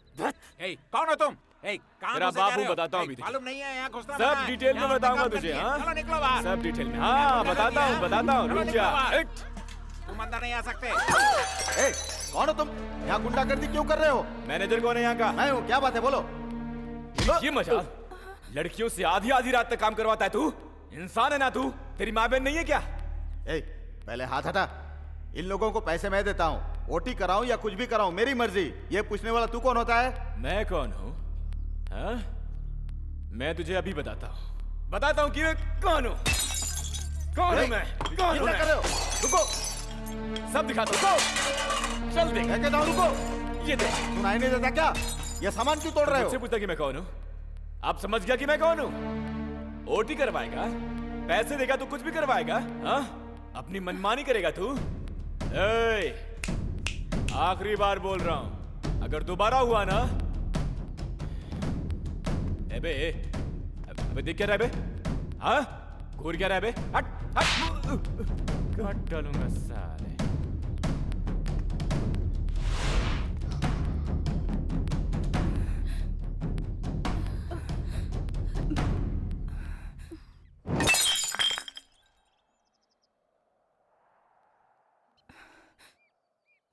कौन हो तुम? तेरा बाबू बताता हूँ अभी। मालूम नहीं है यहाँ घुसना। सब डिटेल में बताऊंगा तुझे। चलो निकलो बाहर। सब डिटेल में। हाँ बताता हूँ। रुक जा। तुम अंदर नहीं आ सकते। कौन हो तुम? यहाँ गुंडागर्दी क्यों कर रहे हो? मैनेजर कौन है यहाँ का? मैं हूँ। क्या बात है, बोलो। ये मजाल, लड़कियों से आधी आधी रात तक काम करवाता है तू? इंसान है ना तू? तेरी माँ बहन नहीं है क्या? पहले हाथ हटा। इन लोगों को पैसे मैं देता हूँ, ओटी कराऊं या कुछ भी कराऊं मेरी मर्जी। ये पूछने वाला तू कौन होता है? मैं कौन हूँ? हाँ? मैं तुझे अभी बताता हूँ कि मैं कौन हूँ। कौन हूँ मैं? कौन हूँ मैं? रुको, सब दिखाता हूँ। चल देख। रुको, ये देख। सुनाई नहीं देता क्या? ये सामान क्यों तोड़ रहे हो? मुझसे पूछता कि मैं कौन हूँ? अब समझ गया कि मैं कौन हूँ? ओटी करवाएगा, पैसे देगा तो कुछ भी करवाएगा। हाँ? अपनी मनमानी करेगा तू? आखिरी बार बोल रहा हूँ, अगर दोबारा हुआ ना, अबे देख क्या रहा है बे? हाँ? घूर क्या रहा है बे? हट। काट डालूंगा साले।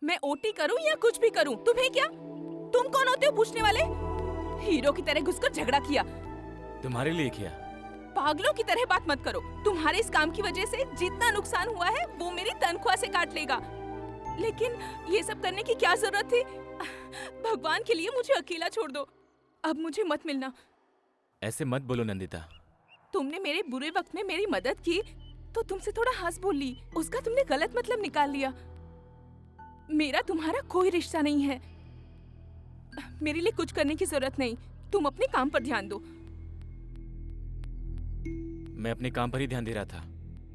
मैं ओटी करूं या कुछ भी करूं, तुम्हें क्या? तुम कौन होते हो पूछने वाले? हीरो की तरह घुसकर झगड़ा किया। तुम्हारे लिए किया? पागलों की तरह बात मत करो। तुम्हारे इस काम की वजह से जितना नुकसान हुआ है वो मेरी तनख्वाह से काट लेगा। लेकिन ये सब करने की क्या जरूरत थी? भगवान के लिए मुझे अकेला छोड़ दो। अब मुझे मत मिलना। ऐसे मत बोलो नंदिता। तुमने मेरे बुरे वक्त में मेरी मदद की तो तुमसे थोड़ा हंस बोल ली, उसका तुमने गलत मतलब निकाल लिया। मेरा तुम्हारा कोई रिश्ता नहीं है। मेरे लिए कुछ करने की जरूरत नहीं, तुम अपने काम पर ध्यान दो। मैं अपने काम पर ही ध्यान दे रहा था।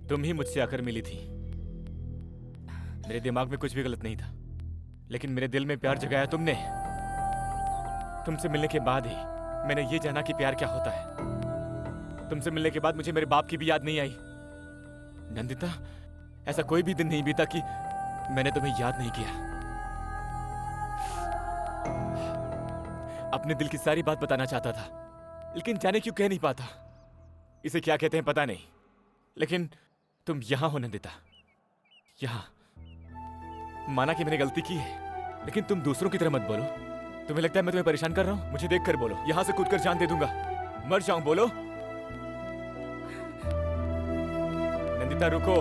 तुम ही मुझसे आकर मिली थी। मेरे दिमाग में कुछ भी गलत नहीं था, लेकिन मेरे दिल में प्यार जगाया तुमने। तुमसे मिलने के बाद ही मैंने ये जाना कि प्यार क्या होता है। तुमसे मिलने के बाद मुझे मेरे बाप की भी याद नहीं आई। नंदिता, ऐसा कोई भी दिन नहीं बीता कि मैंने तुम्हें याद नहीं किया। अपने दिल की सारी बात बताना चाहता था, लेकिन जाने क्यों कह नहीं पाता। इसे क्या कहते हैं पता नहीं, लेकिन तुम यहां हो नंदिता, यहां। माना कि मैंने गलती की है, लेकिन तुम दूसरों की तरह मत बोलो। तुम्हें लगता है मैं तुम्हें परेशान कर रहा हूं? मुझे देखकर बोलो। यहां से कूदकर जान दे दूंगा, मर जाऊं। बोलो नंदिता, रुको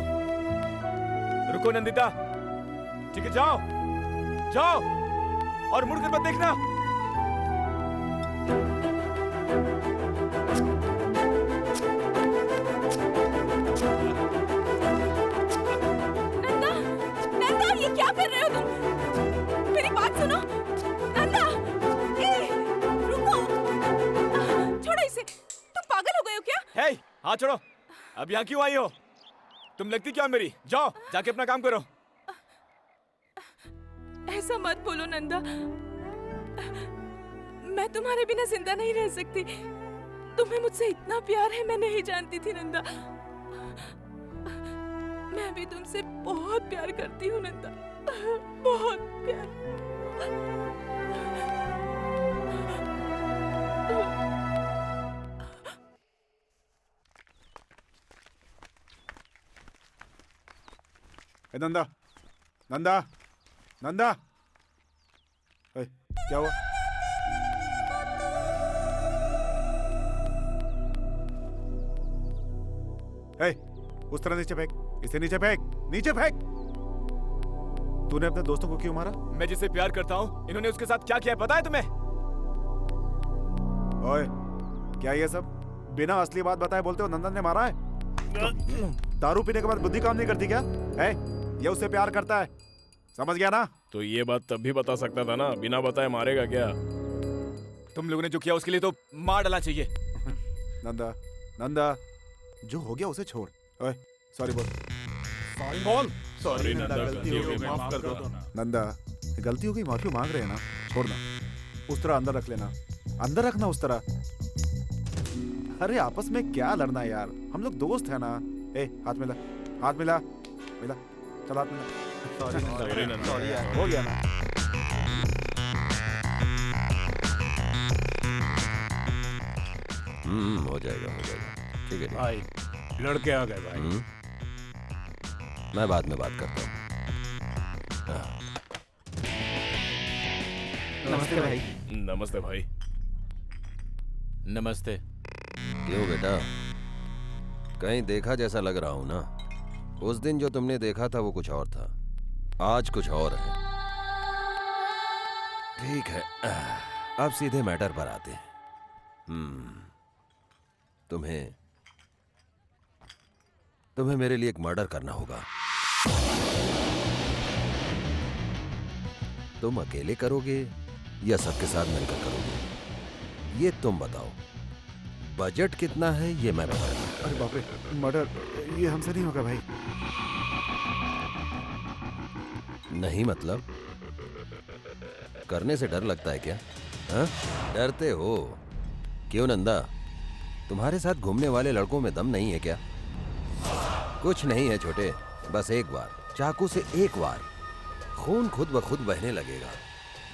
रुको नंदिता। ठीक है, जाओ जाओ और मुड़कर मत देखना। नंदा, नंदा, ये क्या कर रहे हो तुम? मेरी बात सुनो। नंदा, रुको, छोड़ो इसे। तुम पागल हो गए हो क्या? हे, हाथ छोड़ो। अब यहाँ क्यों आई हो? तुम लगती क्या मेरी? जाओ जाके अपना काम करो। ऐसा मत बोलो नंदा, मैं तुम्हारे बिना जिंदा नहीं रह सकती। तुम्हें मुझसे इतना प्यार है, मैं नहीं जानती थी नंदा। मैं भी तुमसे बहुत प्यार करती हूँ नंदा, बहुत प्यार। नंदा, नंदा, नंदा, क्या हुआ? उस तरह नीचे फेंक, इसे नीचे फेंक, नीचे फेंक। तूने अपने दोस्तों को क्यों मारा? मैं जिसे प्यार करता हूँ, इन्होंने उसके साथ क्या किया पता है तुम्हें? ओए, क्या ये सब बिना असली बात बताए बोलते हो नंदन ने मारा है? दारू पीने के बाद बुद्धि काम नहीं करती क्या? है? ये उससे प्यार करता है, समझ गया ना? तो ये बात तब भी बता सकता था ना, बिना बताए मारेगा क्या? तुम लोगों ने जो किया उसके लिए तो मार डालना चाहिए। नंदा, नंदा, जो हो गया उसे छोड़। ओए, सॉरी बोल। सॉरी बोल। सॉरी नंदा, गलती हो गई, माफ कर दो। नंदा, गलती हो गई, माफी मांग रहे हैं ना, छोड़ना। उस तरह अंदर रख लेना, अंदर रखना उस तरह। अरे आपस में क्या लड़ना है यार, हम लोग दोस्त है ना। ए, हाथ मिला, हाथ मिला, मिला, चल हाथ मिला। सॉरी नंदा, सॉरी यार, हो गया ना। हो जाएगा, हो जाएगा। ठीक है भाई, लड़के आ गए भाई। मैं बाद में बात करता हूँ। नमस्ते भाई। नमस्ते भाई। नमस्ते। क्यों बेटा, कहीं देखा जैसा लग रहा हूं ना? उस दिन जो तुमने देखा था वो कुछ और था, आज कुछ और है। ठीक है, अब सीधे मैटर पर आते हैं। तुम्हें मेरे लिए एक मर्डर करना होगा। तुम अकेले करोगे या सबके साथ मिलकर करोगे, ये तुम बताओ। बजट कितना है ये मैं बताऊंगा। अरे बाप रे, मर्डर, ये हमसे नहीं होगा भाई। नहीं मतलब करने से डर लगता है क्या? हाँ? डरते हो? क्यों नंदा, तुम्हारे साथ घूमने वाले लड़कों में दम नहीं है क्या? कुछ नहीं है छोटे, बस एक बार चाकू से एक बार खून खुद ब खुद बहने लगेगा।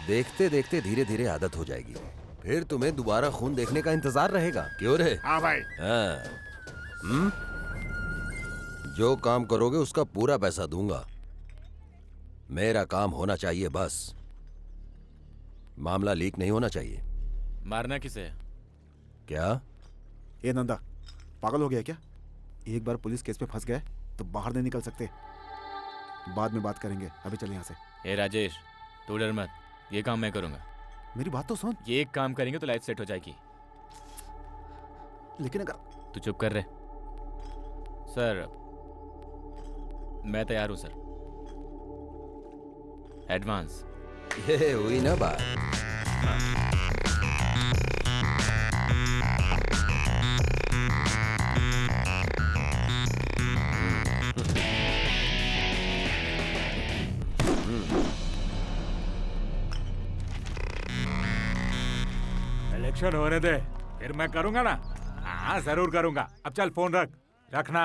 देखते देखते धीरे धीरे आदत हो जाएगी, फिर तुम्हें दोबारा खून देखने का इंतजार रहेगा। क्यों रे? हाँ भाई। हाँ। जो काम करोगे उसका पूरा पैसा दूंगा। मेरा काम होना चाहिए बस, मामला लीक नहीं होना चाहिए। मारना किसे है? क्या? ये नंदा, पागल हो गया क्या? एक बार पुलिस केस में फंस गए तो बाहर नहीं निकल सकते। बाद में बात करेंगे, अभी चल यहाँ से। ए राजेश, तू डर मत, ये काम मैं करूंगा। मेरी बात तो सुन। ये एक काम करेंगे तो लाइफ सेट हो जाएगी। लेकिन अगर तू चुप कर रहे। सर, मैं तैयार हूं सर। एडवांस। ये हुई ना बात। इलेक्शन होने दे, फिर मैं करूंगा ना। हाँ जरूर करूंगा। अब चल फोन रखना।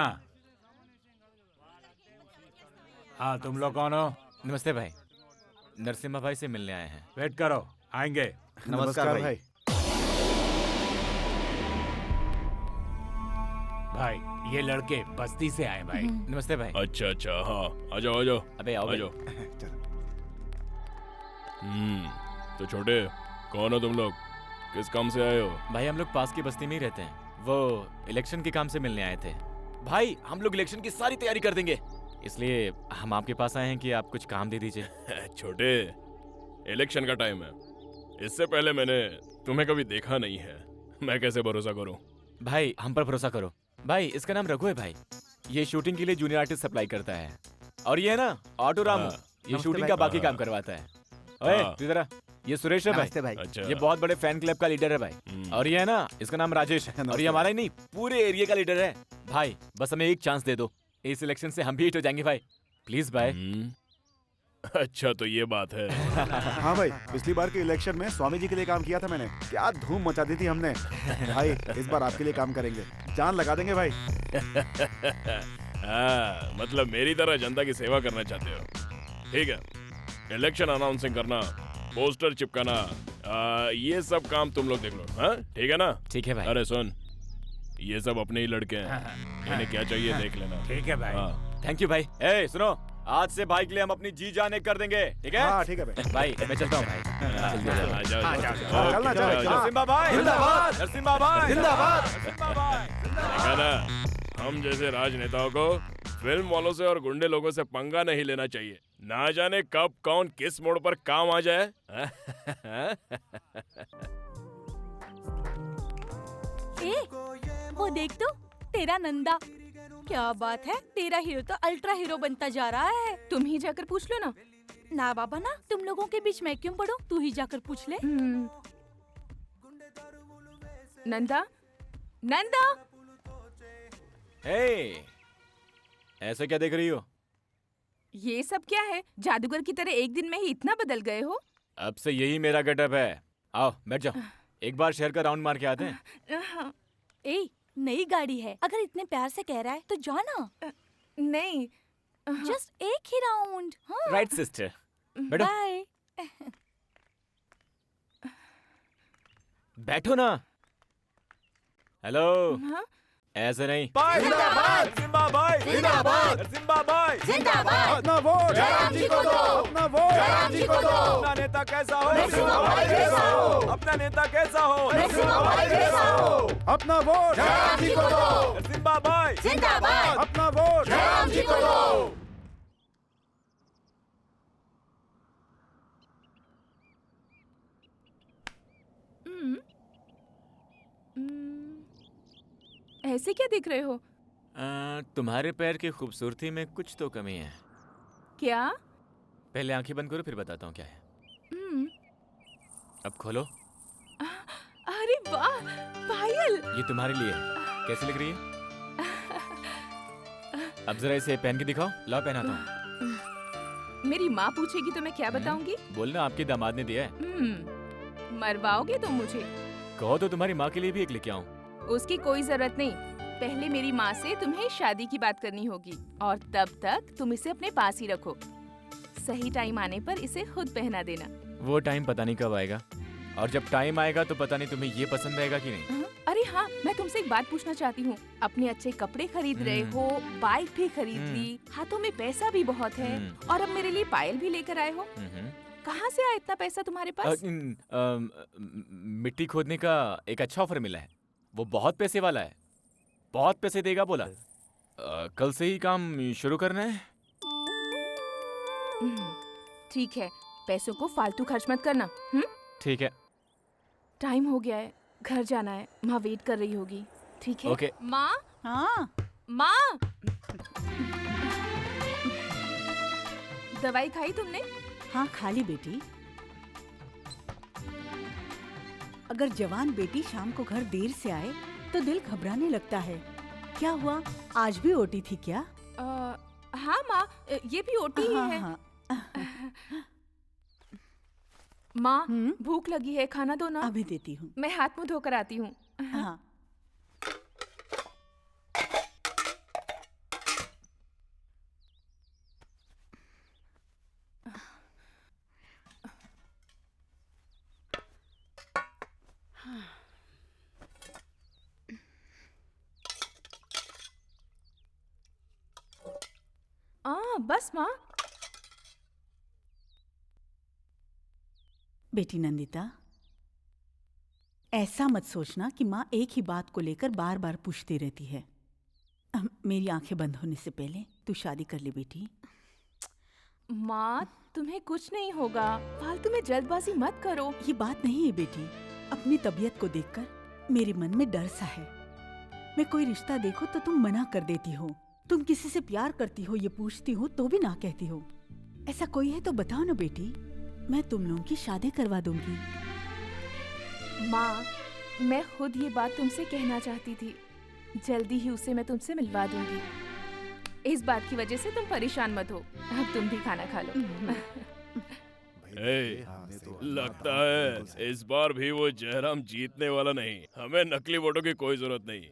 हाँ तुम लोग कौन हो? नमस्ते भाई, नरसिम्हा भाई से मिलने आए हैं। वेट करो, आएंगे। नमस्कार भाई। भाई ये लड़के बस्ती से आए भाई। नमस्ते भाई। अच्छा अच्छा, हाँ आ जाओ आ जाओ। अबे आओ आ जाओ। तो छोटे, कौन हो तुम लोग? किस काम से आए हो? भाई हम लोग पास की बस्ती में ही रहते हैं। वो इलेक्शन के काम से मिलने आए थे। भाई हम लोग इलेक्शन की सारी तैयारी कर देंगे, इसलिए हम आपके पास आए हैं कि आप कुछ काम दे दीजिए। छोटे, इलेक्शन का टाइम है, इससे पहले मैंने तुम्हें कभी देखा नहीं है, मैं कैसे भरोसा करूं? भाई हम पर भरोसा करो। भाई इसका नाम रघु है भाई, ये शूटिंग के लिए जूनियर आर्टिस्ट सप्लाई करता है। और ये ना ऑटो रामू, ये शूटिंग का बाकी काम करवाता है। ओए इधर आ, ये सुरेश है भाई। अच्छा। ये बहुत बड़े फैन क्लब का लीडर है भाई। और ये है ना, इसका नाम राजेश है, और ये हमारा ही नहीं पूरे एरिया का लीडर है। भाई बस हमें एक चांस दे दो, इस इलेक्शन से हम भी हिट हो जाएंगे भाई, प्लीज भाई। अच्छा तो ये बात है। हाँ भाई, पिछली बार के इलेक्शन में स्वामी जी के लिए काम किया था मैंने, क्या धूम मचा दी थी हमने। भाई इस बार आपके लिए काम करेंगे, जान लगा देंगे भाई। हाँ, मतलब मेरी तरह जनता की सेवा करना चाहते हो? ठीक है, इलेक्शन अनाउंसिंग करना, पोस्टर चिपकाना, ये सब काम तुम लोग देख लो। हाँ ठीक है ना? ठीक है भाई। अरे सुन, ये सब अपने ही लड़के हैं, इन्हें क्या चाहिए देख लेना। ठीक है भाई। थैंक यू भाई। ए सुनो, आज से भाई के लिए हम अपनी जी जान कर देंगे, ठीक है? हाँ ठीक है भाई। भाई मैं चलता हूँ भाई। जल्दी आ जाओ। चलना चलो। नरसिम्हा भाई जिंदाबाद, नरसिम्हा भाई जिंदाबाद, नरसिम्हा भाई। देखा ना, हम जैसे राजनेताओं को फिल्म वालों से और गुंडे लोगों से पंगा नहीं लेना चाहिए, ना जाने कब कौन किस मोड़ पर काम आ जाए। वो देख तो, तेरा नंदा। क्या बात है, तेरा हीरो तो अल्ट्रा हीरो बनता जा रहा है। तुम ही जाकर पूछ लो ना। ना बाबा ना, तुम लोगों के बीच मैं क्यों पढ़ूं, तू ही जाकर पूछ ले। नंदा, नंदा। हे, ऐसा क्या देख रही हो? ये सब क्या है? जादूगर की तरह एक दिन में ही इतना बदल गए हो? अब से यही मेरा गेटअप है। आओ बैठ जाओ, एक बार शहर का राउंड मार के आते हैं। ए, नई गाड़ी है, अगर इतने प्यार से कह रहा है तो जाना। नहीं, जस्ट एक ही राउंड। राइट सिस्टर, बैठो। बाय। बैठो ना। हेलो। ऐसे नहीं। जिंदाबाद, जिंदाबाद, जिंदाबाद, जिंदाबाद, जिंदाबाद। अपना वोट जयराम जी को दो, अपना वोट जयराम जी को दो। अपना नेता कैसा हो? नरसिम्हा भाई जैसा हो। अपना नेता कैसा हो? नरसिम्हा भाई जैसा हो। अपना वोट जयराम जी को दो, नरसिम्हा भाई जिंदाबाद। अपना वोट जयराम जी को दो। ऐसे क्या देख रहे हो? तुम्हारे पैर की खूबसूरती में कुछ तो कमी है। क्या? पहले आंखें बंद करो, फिर बताता हूँ क्या है। अब खोलो। अरे वाह, पायल। ये तुम्हारे लिए है। कैसी लग रही है? अब जरा इसे पहन के दिखाओ। लाओ पहनाता हूँ। मेरी माँ पूछेगी तो मैं क्या बताऊंगी? बोलना आपके दामाद ने दिया है। मरवाओगे तुम मुझे? कहो तो तुम्हारी माँ के लिए भी एक लेके आऊं। उसकी कोई जरूरत नहीं, पहले मेरी माँ से तुम्हें शादी की बात करनी होगी, और तब तक तुम इसे अपने पास ही रखो। सही टाइम आने पर इसे खुद पहना देना। वो टाइम पता नहीं कब आएगा, और जब टाइम आएगा तो पता नहीं तुम्हें ये पसंद आएगा कि नहीं। अरे हाँ, मैं तुमसे एक बात पूछना चाहती हूँ। अपने अच्छे कपड़े खरीद रहे हो, बाइक भी खरीद ली, हाथों में पैसा भी बहुत है, और अब मेरे लिए पायल भी लेकर आए हो। कहाँ से आया इतना पैसा तुम्हारे पास? मिट्टी खोदने का एक अच्छा ऑफर मिला है, वो बहुत पैसे वाला है, बहुत पैसे देगा बोला। कल से ही काम शुरू करना है। ठीक है, पैसों को फालतू खर्च मत करना। ठीक है। टाइम हो गया है, घर जाना है, माँ वेट कर रही होगी। ठीक है? ओके। माँ, हाँ माँ, दवाई खाई तुमने? हाँ खा ली बेटी। अगर जवान बेटी शाम को घर देर से आए तो दिल घबराने लगता है। क्या हुआ, आज भी ओटी थी क्या? हाँ माँ, ये भी ओटी ही है। हाँ। माँ, भूख लगी है, खाना दो ना। अभी देती हूँ। मैं हाथ मुंह धोकर आती हूँ। हाँ। बस माँ। बेटी नंदिता, ऐसा मत सोचना कि माँ एक ही बात को लेकर बार बार पूछती रहती है। मेरी आंखें बंद होने से पहले तू शादी कर ले बेटी। माँ, तुम्हें कुछ नहीं होगा, फालतू में जल्दबाजी मत करो। ये बात नहीं है बेटी। अपनी तबीयत को देखकर मेरे मन में डर सा है। मैं कोई रिश्ता देखो तो तुम मना कर देती हो। तुम किसी से प्यार करती हो ये पूछती हो तो भी ना कहती हो। ऐसा कोई है तो बताओ ना बेटी, मैं तुम लोगों की शादी करवा दूंगी। माँ, मैं खुद ये बात तुमसे कहना चाहती थी। जल्दी ही उसे मैं तुमसे मिलवा दूंगी। इस बात की वजह से तुम परेशान मत हो। अब तुम भी खाना खा लो। लगता है इस बार भी वो जयराम जीतने वाला नहीं। हमें नकली वोटों की कोई जरूरत नहीं,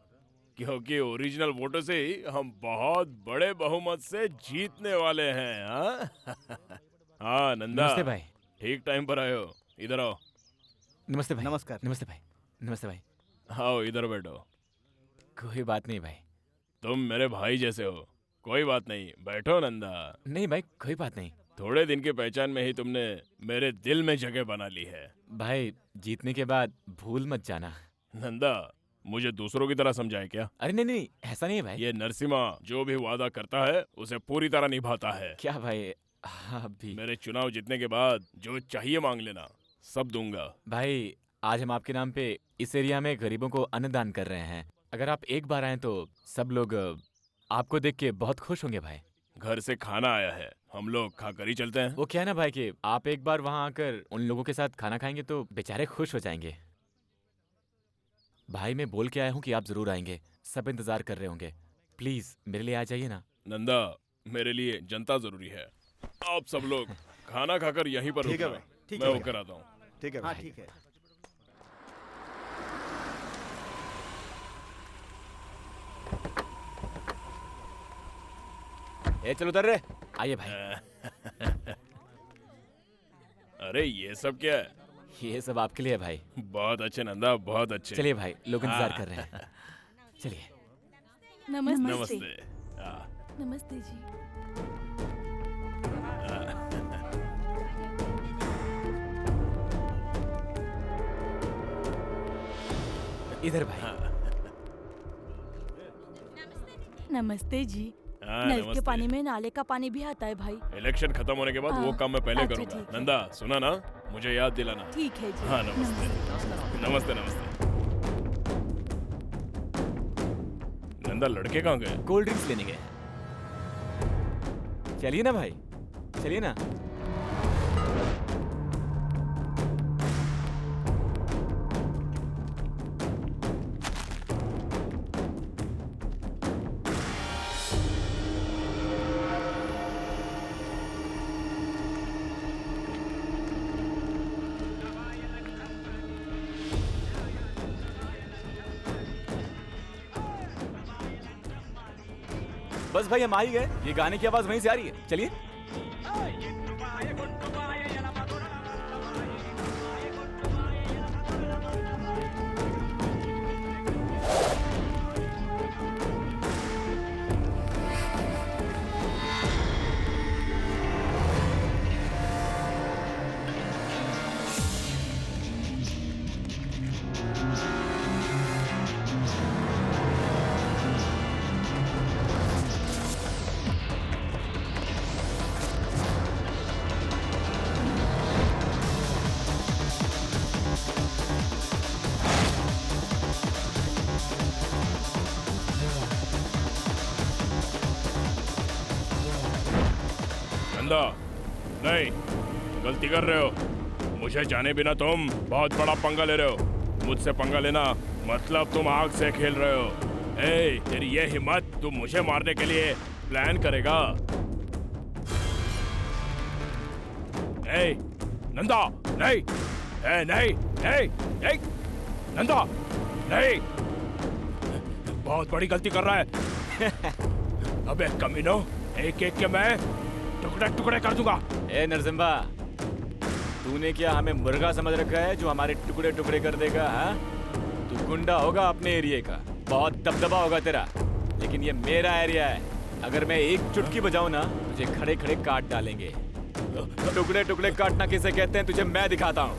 क्योंकि ओरिजिनल वोटों से ही हम बहुत बड़े बहुमत से जीतने वाले हैं। हाँ नंदा। नमस्ते भाई। ठीक टाइम पर आए हो। इधर आओ। नमस्ते भाई। नमस्कार। नमस्ते भाई। नमस्ते भाई। आओ इधर बैठो। कोई बात नहीं भाई। तुम मेरे भाई जैसे हो। कोई बात नहीं, बैठो नंदा। नहीं भाई, कोई बात नहीं। थोड़े दिन की पहचान में ही तुमने मेरे दिल में जगह बना ली है। भाई, जीतने के बाद भूल मत जाना। नंदा, मुझे दूसरों की तरह समझाए क्या? अरे नहीं नहीं, ऐसा नहीं है भाई। ये नरसिम्हा जो भी वादा करता है उसे पूरी तरह निभाता है। क्या भाई? हाँ भी। मेरे चुनाव जीतने के बाद जो चाहिए मांग लेना, सब दूंगा। भाई, आज हम आपके नाम पे इस एरिया में गरीबों को अन्नदान कर रहे हैं। अगर आप एक बार आए तो सब लोग आपको देख के बहुत खुश होंगे भाई। घर से खाना आया है, हम लोग खाकर ही चलते हैं। वो क्या है ना भाई कि आप एक बार वहाँ आकर उन लोगों के साथ खाना खाएंगे तो बेचारे खुश हो जाएंगे। भाई, मैं बोल के आया हूँ कि आप जरूर आएंगे। सब इंतजार कर रहे होंगे। प्लीज मेरे लिए आ जाइए ना। नंदा, मेरे लिए जनता जरूरी है। आप सब लोग खाना खाकर यहीं पर ठीक है रुकना। भाई, ठीक मैं है होकर आता हूँ। ठीक है हाँ, भाई। ठीक है। ए चलो उधर रे। आइए भाई। अरे ये सब क्या है? ये सब आपके लिए है भाई। बहुत अच्छे नंदा, बहुत अच्छे। चलिए भाई, लोग इंतजार कर रहे हैं। चलिए। नमस्ते। नमस्ते। नमस्ते जी। इधर भाई। नमस्ते जी। हाँ, नल के नमस्ते। पानी में नाले का पानी भी आता है भाई। इलेक्शन खत्म होने के बाद वो काम मैं पहले अच्छा, करूंगा। ठीक है। नंदा, सुना ना, मुझे याद दिलाना। ठीक है जी। हाँ नमस्ते। नमस्ते नमस्ते। नंदा, लड़के कहाँ गए? कोल्ड ड्रिंक्स लेने गए। चलिए ना भाई, चलिए ना। बस भाई, हम आ ही गए। ये गाने की आवाज वहीं से आ रही है। चलिए। नंदा, नहीं, गलती कर रहे हो। मुझे जाने बिना तुम बहुत बड़ा पंगा ले रहे हो। मुझसे पंगा लेना मतलब तुम आग से खेल रहे हो। ए, तेरी ये हिम्मत, तू मुझे मारने के लिए प्लान करेगा? ए, नंदा नहीं, नहीं नहीं नहीं, नंदा नहीं, बहुत बड़ी गलती कर रहा है। अबे कमीनो, एक एक के मैं टुकड़े टुकड़े कर दूंगा। ए नरसिम्हा, तूने क्या हमें मुर्गा समझ रखा है जो हमारे टुकड़े टुकड़े कर देगा? हाँ, तू गुंडा होगा अपने एरिया का, बहुत दबदबा होगा तेरा, लेकिन ये मेरा एरिया है। अगर मैं एक चुटकी बजाऊं ना, तुझे खड़े खड़े काट डालेंगे। टुकड़े टुकड़े काटना किसे कहते हैं तुझे मैं दिखाता हूँ।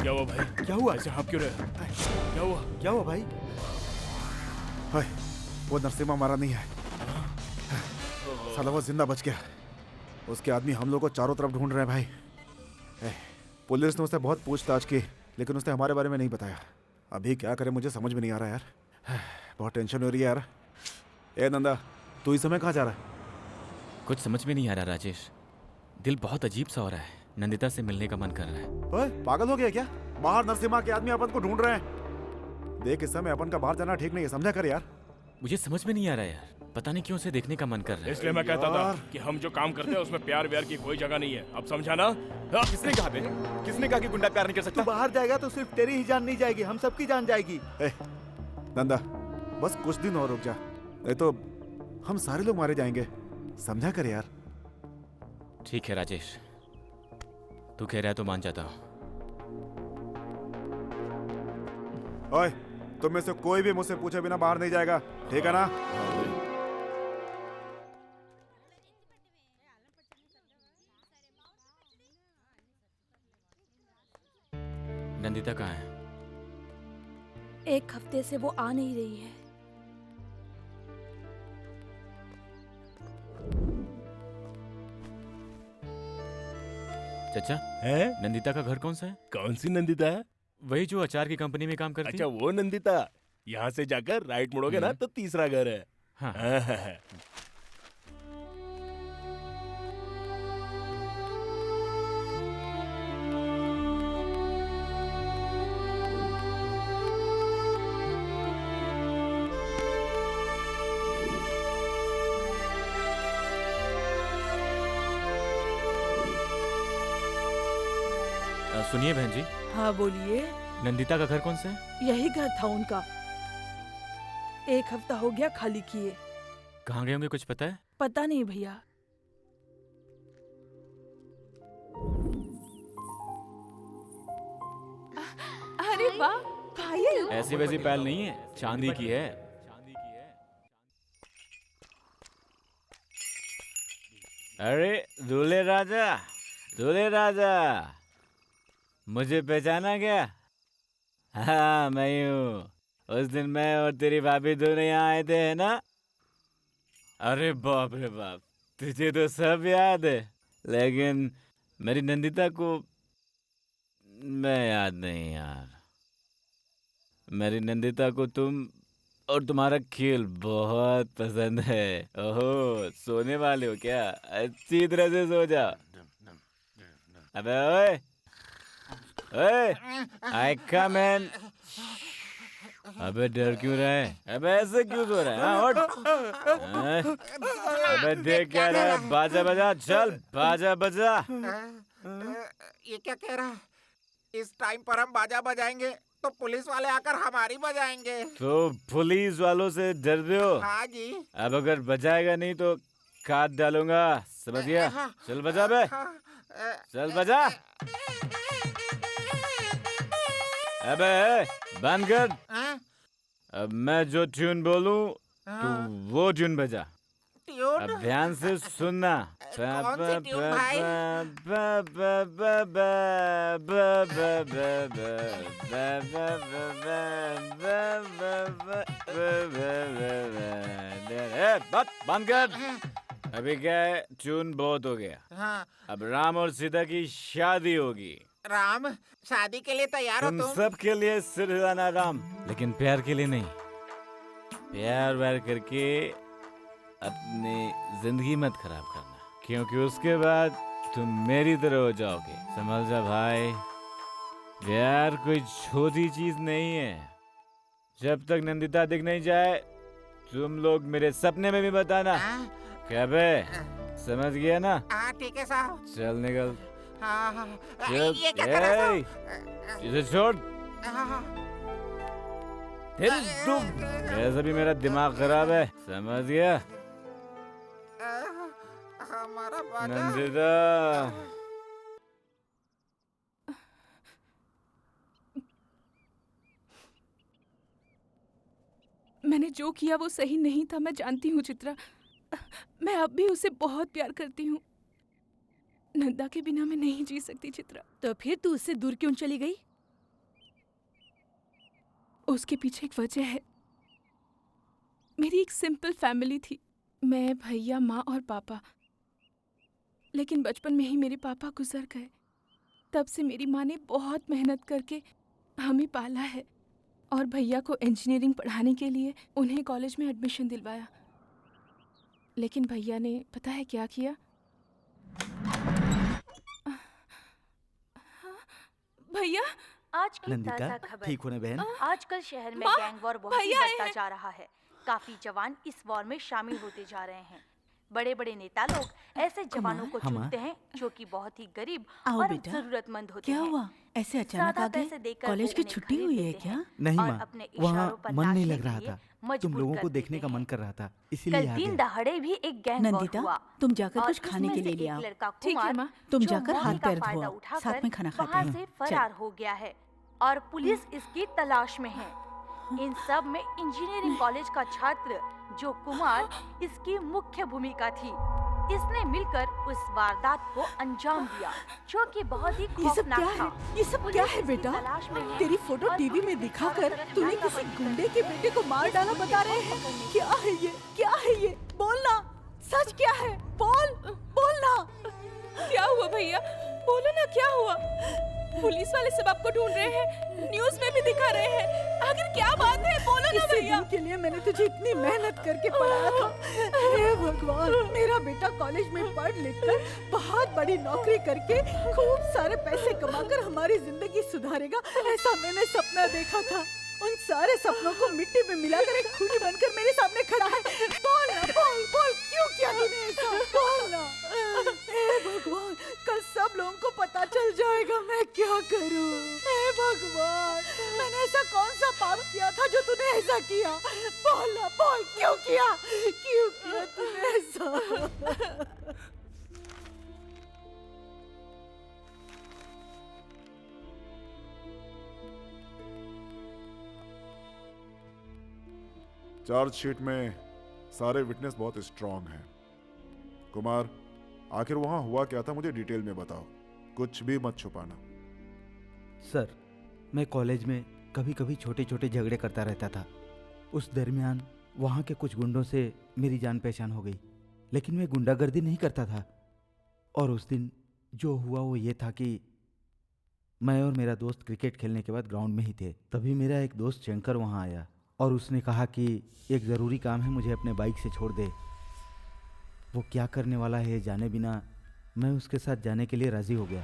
क्या हुआ भाई? क्या हुआ? ऐसे हाँफ क्यों रहे? क्या हुआ? क्या हुआ भाई? हाय, वो नरसिम्हा मारा नहीं है। साला वो जिंदा बच गया। उसके आदमी हम लोग को चारों तरफ ढूंढ रहे हैं भाई। पुलिस ने उससे बहुत पूछताछ की, लेकिन उसने हमारे बारे में नहीं बताया। अभी क्या करे मुझे समझ में नहीं आ रहा यार। बहुत टेंशन हो रही है यार। ए नंदा, तू इस समय कहाँ जा रहा है? कुछ समझ में नहीं आ रहा राजेश, दिल बहुत अजीब सा हो रहा है। नंदिता से मिलने का मन कर रहा है। ओए, पागल हो गया क्या? बाहर नरसिम्हा के आदमी अपन को ढूंढ रहे हैं। देख, इस समय अपन का बाहर जाना ठीक नहीं है, समझा कर यार। मुझे समझ में नहीं आ रहा यार, पता नहीं क्यों उसे देखने का मन कर रहा है। इसलिए मैं कहता था कि हम जो काम करते हैं उसमें प्यार व्यार की कोई जगह नहीं है। अब समझा ना? किसने कहा बे? किसने कहा कि गुंडा प्यार नहीं कर सकता? तू बाहर जाएगा तो सिर्फ तेरी ही जान नहीं जाएगी, हम सबकी जान जाएगी। नंदा, बस कुछ दिन और रुक जा, नहीं तो हम सारे लोग मारे जाएंगे, समझा कर यार। ठीक है राजेश, तू कह रहा है तो मान जाता हूँ। ओए, तुम में से कोई भी मुझसे पूछे बिना बाहर नहीं जाएगा, ठीक है ना? नंदिता कहाँ है? एक हफ्ते से वो आ नहीं रही है। चाचा, है? नंदिता का घर कौन सा है? कौन सी नंदिता है? वही जो अचार की कंपनी में काम करती अच्छा, वो नंदिता। यहाँ से जाकर राइट मुड़ोगे ना तो तीसरा घर है। हाँ। सुनिए बहन जी। हाँ बोलिए। नंदिता का घर कौन सा है? यही घर था उनका, एक हफ्ता हो गया खाली किए। कहाँ गए होंगे कुछ पता है? पता नहीं भैया। अरे वाह, पायल। ऐसी वैसी पायल नहीं है, चांदी की है। अरे दूल्हे राजा, दूल्हे राजा, मुझे पहचाना क्या? हाँ मैं ही हूँ। उस दिन मैं और तेरी भाभी दोनों यहाँ आए थे, है ना? अरे बाप रे बाप, तुझे तो सब याद है, लेकिन मेरी नंदिता को मैं याद नहीं यार। मेरी नंदिता को तुम और तुम्हारा खेल बहुत पसंद है। ओहो, सोने वाले हो क्या? अच्छी तरह से सो जाओ। अबे ओए, ओए, आई कम इन। अबे डर क्यों रहा है? अबे ऐसे क्यों सो रहा है? हाँ, उठ। अबे देख क्या रहा है? बाजा बजा, चल बाजा बजा। ये क्या कह रहा है? इस टाइम पर हम बाजा बजाएंगे तो पुलिस वाले आकर हमारी बजाएंगे। तो पुलिस वालों से डरते हो? हाँ जी। अब अगर बजाएगा नहीं तो काट डालूंगा, समझ गया? चल बजा बे, चल बजा। अबे बंद कर। अब मैं जो ट्यून बोलूं तो वो ट्यून बजा। ट्यून? अब ध्यान से सुनना। कौन सी ट्यून भाई? बंद कर। अभी क्या है, ट्यून बहुत हो गया। हाँ। अब राम और सीता की शादी होगी। राम, शादी के लिए तैयार हो तुम तुम? सब के लिए सिर हिलाना राम, लेकिन प्यार के लिए नहीं। प्यार व्यार करके अपनी जिंदगी मत खराब करना, क्योंकि उसके बाद तुम मेरी तरह हो जाओगे। समझ जा भाई, प्यार कोई छोटी चीज नहीं है। जब तक नंदिता दिख नहीं जाए तुम लोग मेरे सपने में भी बताना। क्या बे, समझ गया ना? हाँ ठीक है साहब। चल निकल। हाँ हाँ। चल। ये क्या कर रहे हो? इसे छोड़। हाँ। हिल तुम। वैसे भी मेरा दिमाग खराब है, समझ गया? हमारा बाजा। नंदिता। मैंने जो किया वो सही नहीं था, मैं जानती हूँ चित्रा। मैं अब भी उसे बहुत प्यार करती हूँ। नंदा के बिना मैं नहीं जी सकती चित्रा। तो फिर तू उससे दूर क्यों चली गई? उसके पीछे एक वजह है। मेरी एक सिंपल फैमिली थी, मैं, भैया, माँ और पापा। लेकिन बचपन में ही मेरे पापा गुजर गए। तब से मेरी माँ ने बहुत मेहनत करके हमें पाला है और भैया को इंजीनियरिंग पढ़ाने के लिए उन्हें कॉलेज में एडमिशन दिलवाया। लेकिन भैया ने पता है क्या किया? भैया, आज की नंदिता, ताजा खबर। ठीक होने बहन? आजकल शहर में माँ, गैंग वॉर बहुत ही भैया आए बढ़ता हैं। जा रहा है। काफी जवान इस वॉर में शामिल होते जा रहे हैं। बड़े बड़े नेता लोग ऐसे जवानों को कुमार, चुनते हैं जो कि बहुत ही गरीब आओ और बेटा। जरूरतमंद होते क्या हैं। हुआ? ऐसे अचानक ज्यादा आ गए? पैसे देकर कॉलेज वो की उन्हें छुट्टी खरीद हुई है लेते क्या? हैं नहीं और माँ, अपने वहाँ इशारों पर मन नहीं नाचने लग रहा के था। लिए मजबूर तुम लोगों कर को देते देखने का हैं। मन कर रहा था, इसीलिए कल आ दिन गया। दहाड़े भी एक गैंग वॉर नंदिता, हुआ तुम जाकर और कुछ खाने इसमें के लिए से ले एक आओ। लड़का ठीक है कुमार माँ। तुम जो जाकर मौके हाथ का पैर फायदा धो, उठाकर साथ में खाना खाते वहाँ हैं। से चल। फरार हो गया है और पुलिस इसकी तलाश में है। इन सब में इंजीनियरिंग कॉलेज का छात्र जो कुमार इसकी मुख्य भूमिका थी, इसने मिलकर उस वारदात को अंजाम दिया जो कि बहुत ही ये सब खौफनाक क्या था। है? ये सब पुलिस क्या है इसकी बेटा? तलाश में है तेरी फोटो और टीवी पुलिस में इस दिखाकर चारों तरफ तूने नाकाबंदी किसी कर गुंडे रही के है। बेटे को मार इस डाला मुद्दे बता को रहे हैं। पकड़ने के क्या है ये? क्या है ये? बोलना, सच क्या है? बोलना। क्या हुआ भैया? बोलो ना, क्या हुआ? पुलिस वाले सब आपको ढूंढ रहे हैं, न्यूज़ में भी दिखा रहे हैं। आखिर क्या बात है? बोलो ना इसी भैया। दिन के लिए मैंने तुझे इतनी मेहनत करके पढ़ाया था। हे भगवान, मेरा बेटा कॉलेज में पढ़ लिख कर बहुत बड़ी नौकरी करके खूब सारे पैसे कमाकर हमारी जिंदगी सुधारेगा, ऐसा मैंने सपना देखा था। उन सारे सपनों को मिट्टी में मिलाकर एक खूनी बनकर मेरे सामने खड़ा है। बोल ना, बोल, क्यों किया तूने ऐसा? बोल ना। हे भगवान, कल सब लोगों को पता चल जाएगा, मैं क्या करूं? हे भगवान, मैंने ऐसा कौन सा पाप किया था जो तूने ऐसा किया? बोल ना, बोल, क्यों किया? क्यों किया तूने ऐसा? चार्जशीट में सारे विटनेस बहुत स्ट्रांग हैं। कुमार, आखिर वहां हुआ क्या था, मुझे डिटेल में बताओ, कुछ भी मत छुपाना। सर, मैं कॉलेज में कभी कभी छोटे छोटे झगड़े करता रहता था। उस दरमियान वहाँ के कुछ गुंडों से मेरी जान पहचान हो गई, लेकिन मैं गुंडागर्दी नहीं करता था। और उस दिन जो हुआ वो ये था कि मैं और मेरा दोस्त क्रिकेट खेलने के बाद ग्राउंड में ही थे। तभी मेरा एक दोस्त शंकर वहाँ आया और उसने कहा कि एक ज़रूरी काम है, मुझे अपने बाइक से छोड़ दे। वो क्या करने वाला है जाने बिना मैं उसके साथ जाने के लिए राज़ी हो गया।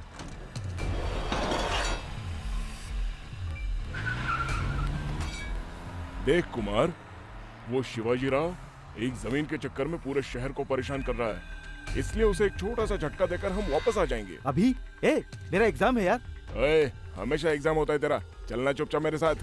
देख कुमार, वो शिवाजी राव एक जमीन के चक्कर में पूरे शहर को परेशान कर रहा है, इसलिए उसे एक छोटा सा झटका देकर हम वापस आ जाएंगे। अभी? मेरा एग्जाम है यार। हमेशा एग्जाम होता है तेरा, चलना चुपचाप मेरे साथ।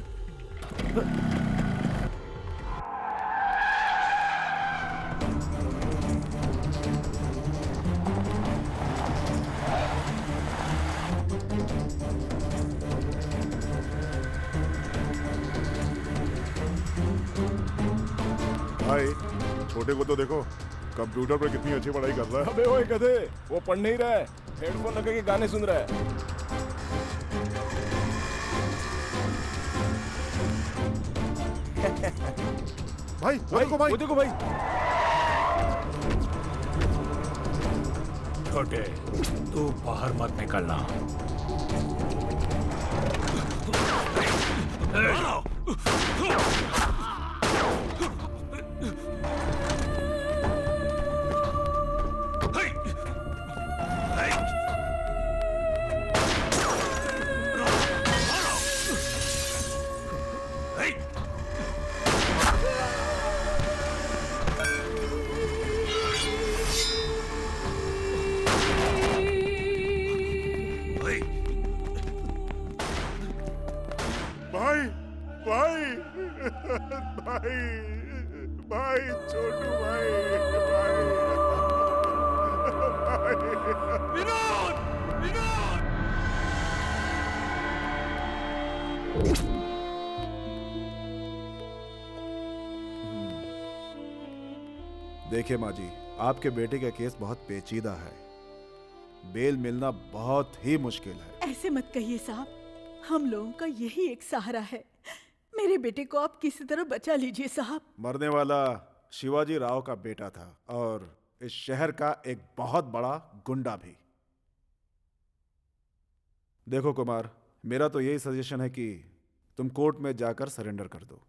भाई, छोटे को तो देखो, कंप्यूटर पे कितनी अच्छी पढ़ाई कर रहा है। अबे ओए गधे, वो पढ़ नहीं रहा है, हेडफोन लगा के गाने सुन रहा है। भाई वो देखो भाई, वो देखो भाई। छोटे, तू बाहर मत निकलना। भाई भाई भाई भाई छोटू भाई विनोद, विनोद। देखिए माँ जी, आपके बेटे का केस बहुत पेचीदा है। बेल मिलना बहुत ही मुश्किल है। ऐसे मत कहिए साहब, हम लोगों का यही एक सहारा है। मेरे बेटे को आप किसी तरह बचा लीजिए साहब। मरने वाला शिवाजी राव का बेटा था और इस शहर का एक बहुत बड़ा गुंडा भी। देखो कुमार, मेरा तो यही सजेशन है कि तुम कोर्ट में जाकर सरेंडर कर दो।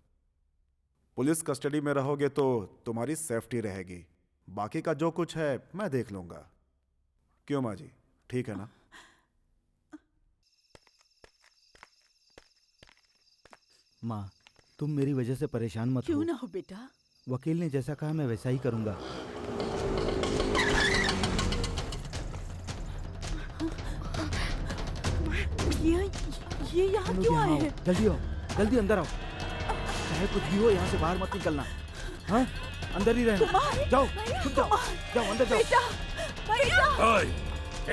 पुलिस कस्टडी में रहोगे तो तुम्हारी सेफ्टी रहेगी। बाकी का जो कुछ है मैं देख लूंगा। क्यों माँ जी, ठीक है ना? माँ, तुम मेरी वजह से परेशान मत हो। क्यों ना हो बेटा। वकील ने जैसा कहा मैं वैसा ही करूंगा। ये यहाँ क्यों आए हैं? जल्दी आओ, जल्दी अंदर आओ। चाहे कुछ भी हो, यहाँ से बाहर मत निकलना। हाँ, अंदर ही रहना। जाओ, छुप जाओ, जाओ अंदर जाओ। ओए,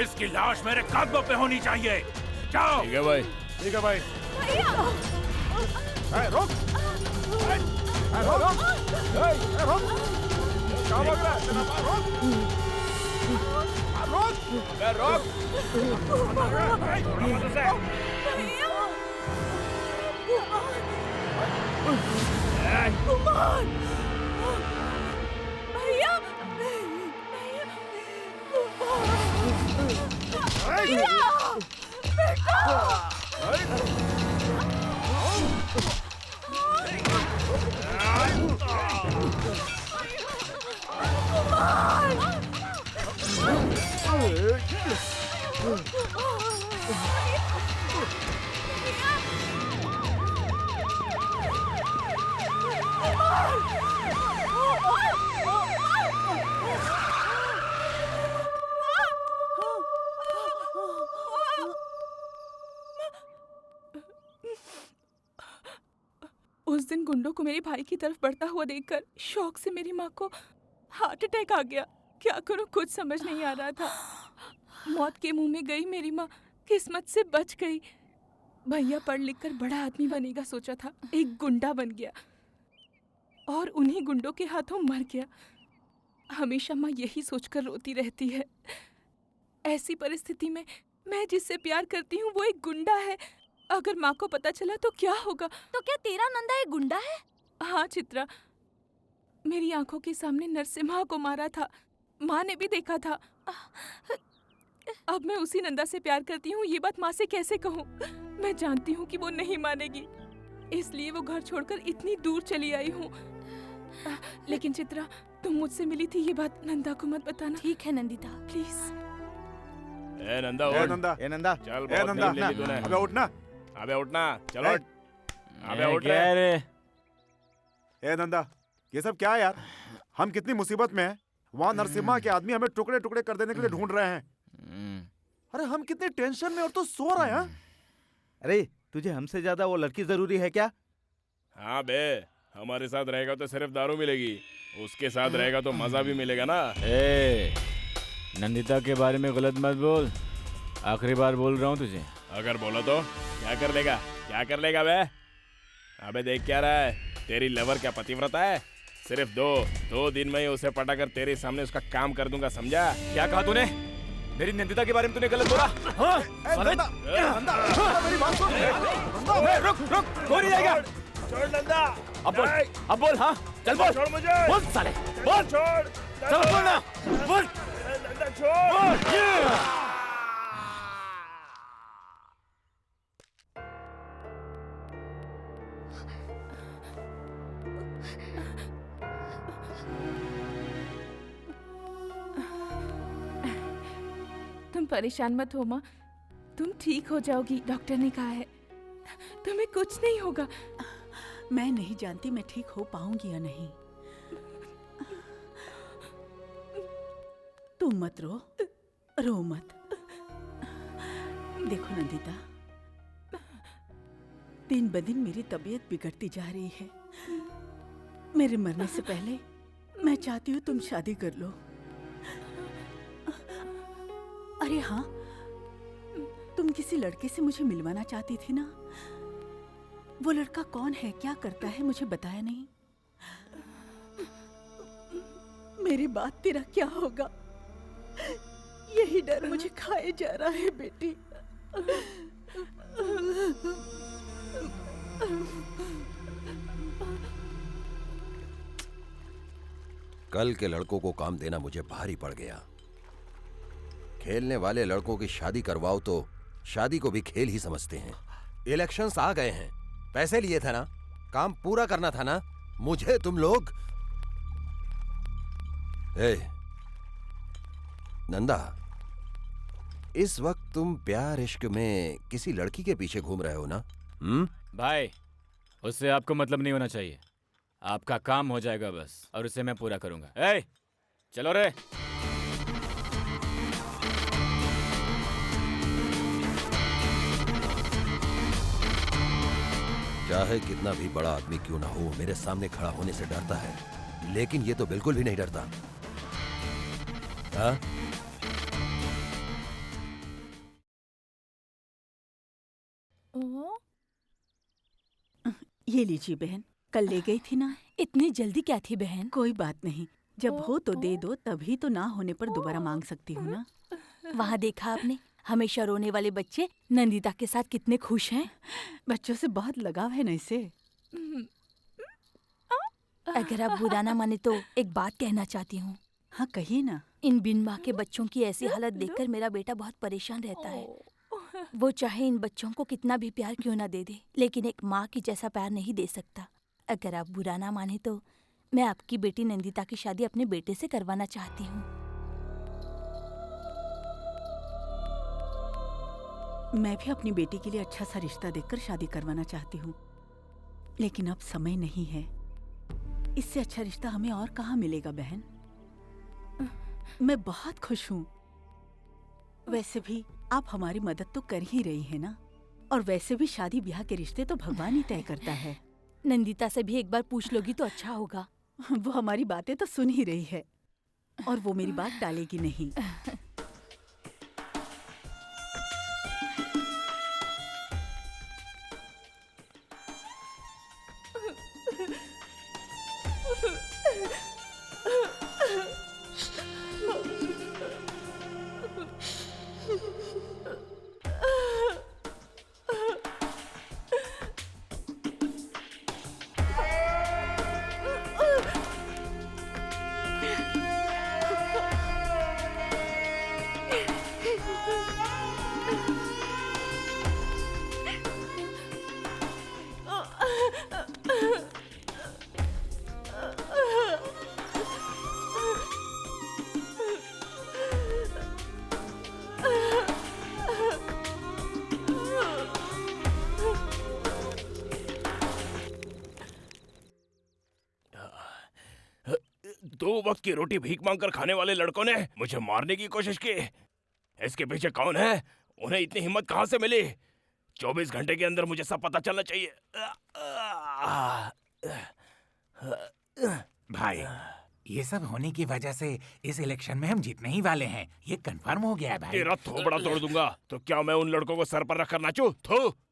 इसकी लाश मेरे कदमों पे होनी चाहिए। जाओ। ठीक है भाई, ठीक है भाई। रोक, रोक, क्या हो गया? रोक, कुमार, भैया, उस दिन गुंडों को मेरे भाई की तरफ बढ़ता हुआ देखकर शौक से मेरी माँ को हार्ट अटैक आ गया। क्या करूं, कुछ समझ नहीं आ रहा था। मौत के मुंह में गई मेरी माँ, किस्मत से बच गई। भैया पढ़ लिख कर बड़ा आदमी बनेगा सोचा था, एक गुंडा बन गया और उन्हीं गुंडों के हाथों मर गया। हमेशा माँ यही सोचकर रोती रहती है। ऐसी परिस्थिति में मैं जिससे प्यार करती हूँ वो एक गुंडा है। अगर माँ को पता चला तो क्या होगा? तो क्या तेरा नंदा एक गुंडा है? हाँ चित्रा, मेरी आंखों के सामने नरसिम्हा को मारा था। माँ ने भी देखा था। अब मैं उसी नंदा से प्यार करती हूँ, ये बात माँ से कैसे कहूँ? मैं जानती हूँ कि वो नहीं मानेगी, इसलिए वो घर छोड़कर इतनी दूर चली आई हूँ। लेकिन चित्रा, तुम मुझसे मिली थी, ये बात नंदा को मत बताना। ठीक है नंदिता, प्लीज। ए नंदा, ए नंदा, ए नंदा, चल ए नंदा, अबे उठना, अबे उठना, चलो। अबे उठ क्या रे? ए नंदा, ये सब क्या है यार? हम कितनी मुसीबत में हैं। वहाँ नरसिम्हा के आदमी हमें टुकड़े टुकड़े कर देने के लिए ढूंढ रहे हैं। अरे हम कितने टेंशन में और तो सो रहे हैं। अरे तुझे हमसे ज्यादा वो लड़की जरूरी है क्या? हाँ बे, हमारे साथ रहेगा तो सिर्फ दारू मिलेगी, उसके साथ रहेगा तो मजा भी मिलेगा ना। ए, नंदिता के बारे में गलत मत बोल। आखिरी बार बोल रहा हूँ तुझे। अगर बोला तो क्या कर लेगा? क्या कर लेगा बे? अबे देख क्या रहा है? तेरी लवर क्या पतिव्रता है? सिर्फ दो दिन में ही उसे पटाकर तेरे सामने उसका काम कर दूंगा, समझा? क्या कहा तूने? मेरी नंदिता के बारे में तूने गलत बोला? हाँ? मेरी बात सुन। रुक रुक, कोई नहीं जाएगा। छोड़ नंदा। अब बोल। हाँ चल बोल। छोड़ मुझे। बोल साले, बोल। छोड़। चल बोल ना, बोल। नंदा छोड़। तुम परेशान मत हो माँ, तुम ठीक हो जाओगी, डॉक्टर ने कहा है। तुम्हें कुछ नहीं होगा। मैं नहीं जानती मैं ठीक हो पाऊंगी या नहीं। तुम मत रो मत। देखो नंदिता, दिन ब दिन मेरी तबीयत बिगड़ती जा रही है। मेरे मरने से पहले मैं चाहती हूँ तुम शादी कर लो। अरे हाँ, तुम किसी लड़के से मुझे मिलवाना चाहती थी ना? वो लड़का कौन है, क्या करता है, मुझे बताया नहीं। मेरी बात तेरा क्या होगा, यही डर मुझे खाए जा रहा है बेटी। कल के लड़कों को काम देना मुझे भारी पड़ गया। खेलने वाले लड़कों की शादी करवाओ तो शादी को भी खेल ही समझते हैं। इलेक्शंस आ गए हैं, पैसे लिए थे ना, काम पूरा करना था ना। मुझे तुम लोग नंदा, इस वक्त तुम प्यार इश्क में किसी लड़की के पीछे घूम रहे हो ना? भाई, उससे आपको मतलब नहीं होना चाहिए। आपका काम हो जाएगा बस, और उसे मैं पूरा करूंगा। चलो रे। चाहे कितना भी बड़ा आदमी क्यों ना हो, मेरे सामने खड़ा होने से डरता है, लेकिन ये तो बिल्कुल भी नहीं डरता। हाँ? ये लीजिए बहन, कल ले गई थी ना। इतनी जल्दी क्या थी बहन? कोई बात नहीं, जब हो तो दे दो, तभी तो ना होने पर दोबारा मांग सकती हूँ ना। वहाँ देखा आपने, हमेशा रोने वाले बच्चे नंदिता के साथ कितने खुश हैं। बच्चों से बहुत लगाव है ना इसे। अगर आप बुरा ना माने तो एक बात कहना चाहती हूँ। हाँ कहिए ना। इन बिन माँ के बच्चों की ऐसी हालत देखकर मेरा बेटा बहुत परेशान रहता है। वो चाहे इन बच्चों को कितना भी प्यार क्यों ना दे दे, लेकिन एक माँ की जैसा प्यार नहीं दे सकता। अगर आप बुरा ना माने तो मैं आपकी बेटी नंदिता की शादी अपने बेटे से करवाना चाहती हूँ। मैं भी अपनी बेटी के लिए अच्छा सा रिश्ता देखकर शादी करवाना चाहती हूँ, लेकिन अब समय नहीं है। इससे अच्छा रिश्ता हमें और कहाँ मिलेगा बहन। मैं बहुत खुश हूँ। वैसे भी आप हमारी मदद तो कर ही रही है ना, और वैसे भी शादी ब्याह के रिश्ते तो भगवान ही तय करता है। नंदिता से भी एक बार पूछ लोगी तो अच्छा होगा। वो हमारी बातें तो सुन ही रही है, और वो मेरी बात टालेगी नहीं। दो वक्त की रोटी भीख मांगकर खाने वाले लड़कों ने मुझे मारने की कोशिश की। इसके पीछे कौन है? उन्हें इतनी हिम्मत कहां से मिली? 24 घंटे के अंदर मुझे सब पता चलना चाहिए। भाई, ये सब होने की वजह से इस इलेक्शन में हम जीतने ही वाले हैं। ये कंफर्म हो गया है भाई। तेरा थोबड़ा तोड़ दूंगा। तो क्या मैं उन लड़कों को सर पर रखकर नाचूं?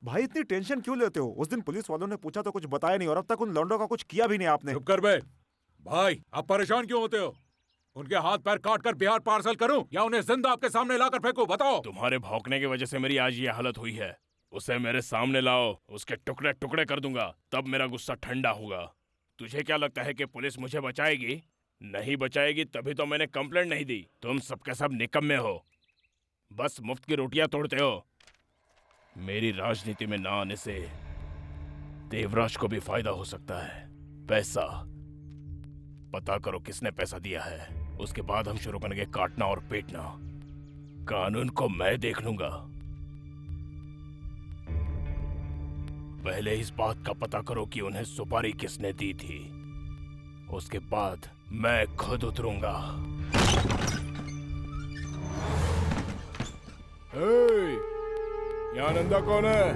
भाई इतनी टेंशन क्यों लेते हो? उस दिन पुलिस वालों ने पूछा तो कुछ बताया नहीं, और अब तक उन लौंडों का कुछ किया भी नहीं आपने। चुप कर बे। भाई आप परेशान क्यों होते हो? उनके हाथ पैर काट कर बिहार पार्सल करूं या उन्हें जिंदा आपके सामने लाकर फेंकूं? बताओ। तुम्हारे भौंकने की वजह से मेरी आज ये हालत हुई है। उसे मेरे सामने लाओ, उसके टुकड़े टुकड़े कर दूंगा, तब मेरा गुस्सा ठंडा होगा। तुझे क्या लगता है कि पुलिस मुझे बचाएगी? नहीं बचाएगी, तभी तो मैंने कंप्लेंट नहीं दी। तुम सबके सब निकम्मे हो, बस मुफ्त की रोटियां तोड़ते हो। मेरी राजनीति में ना आने से देवराज को भी फायदा हो सकता है। पैसा पता करो किसने पैसा दिया है, उसके बाद हम शुरू करेंगे काटना और पीटना। कानून को मैं देख लूंगा। पहले इस बात का पता करो कि उन्हें सुपारी किसने दी थी, उसके बाद मैं खुद उतरूंगा। यहाँ नंदा कौन है?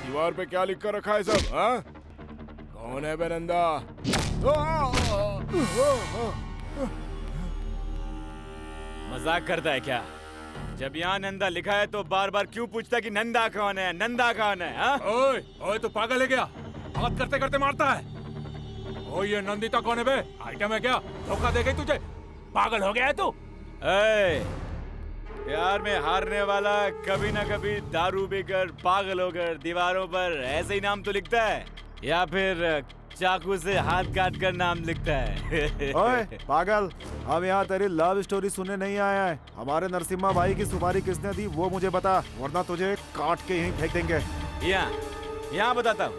दीवार पे क्या लिख कर रखा है सब? हाँ? कौन है बे नंदा? मजाक करता है क्या? जब यहाँ नंदा लिखा है तो बार बार क्यों पूछता कि नंदा कौन है, नंदा कौन है? हाँ? ओए, ओए तो पागल है क्या? बात करते करते मारता है। ओ ये नंदिता कौन है बे? आइटम है क्या? धोखा दे गई तुझे? पागल हो गया है तू? प्यार में हारने वाला कभी ना कभी दारू पीकर पागल होकर दीवारों पर ऐसे ही नाम तो लिखता है, या फिर चाकू से हाथ काट कर नाम लिखता है। ओए पागल, हम यहाँ तेरी लव स्टोरी सुनने नहीं आए हैं। हमारे नरसिम्हा भाई की सुपारी किसने दी वो मुझे बता, वरना तुझे काट के यहीं फेंक देंगे। यहाँ बताता हूँ।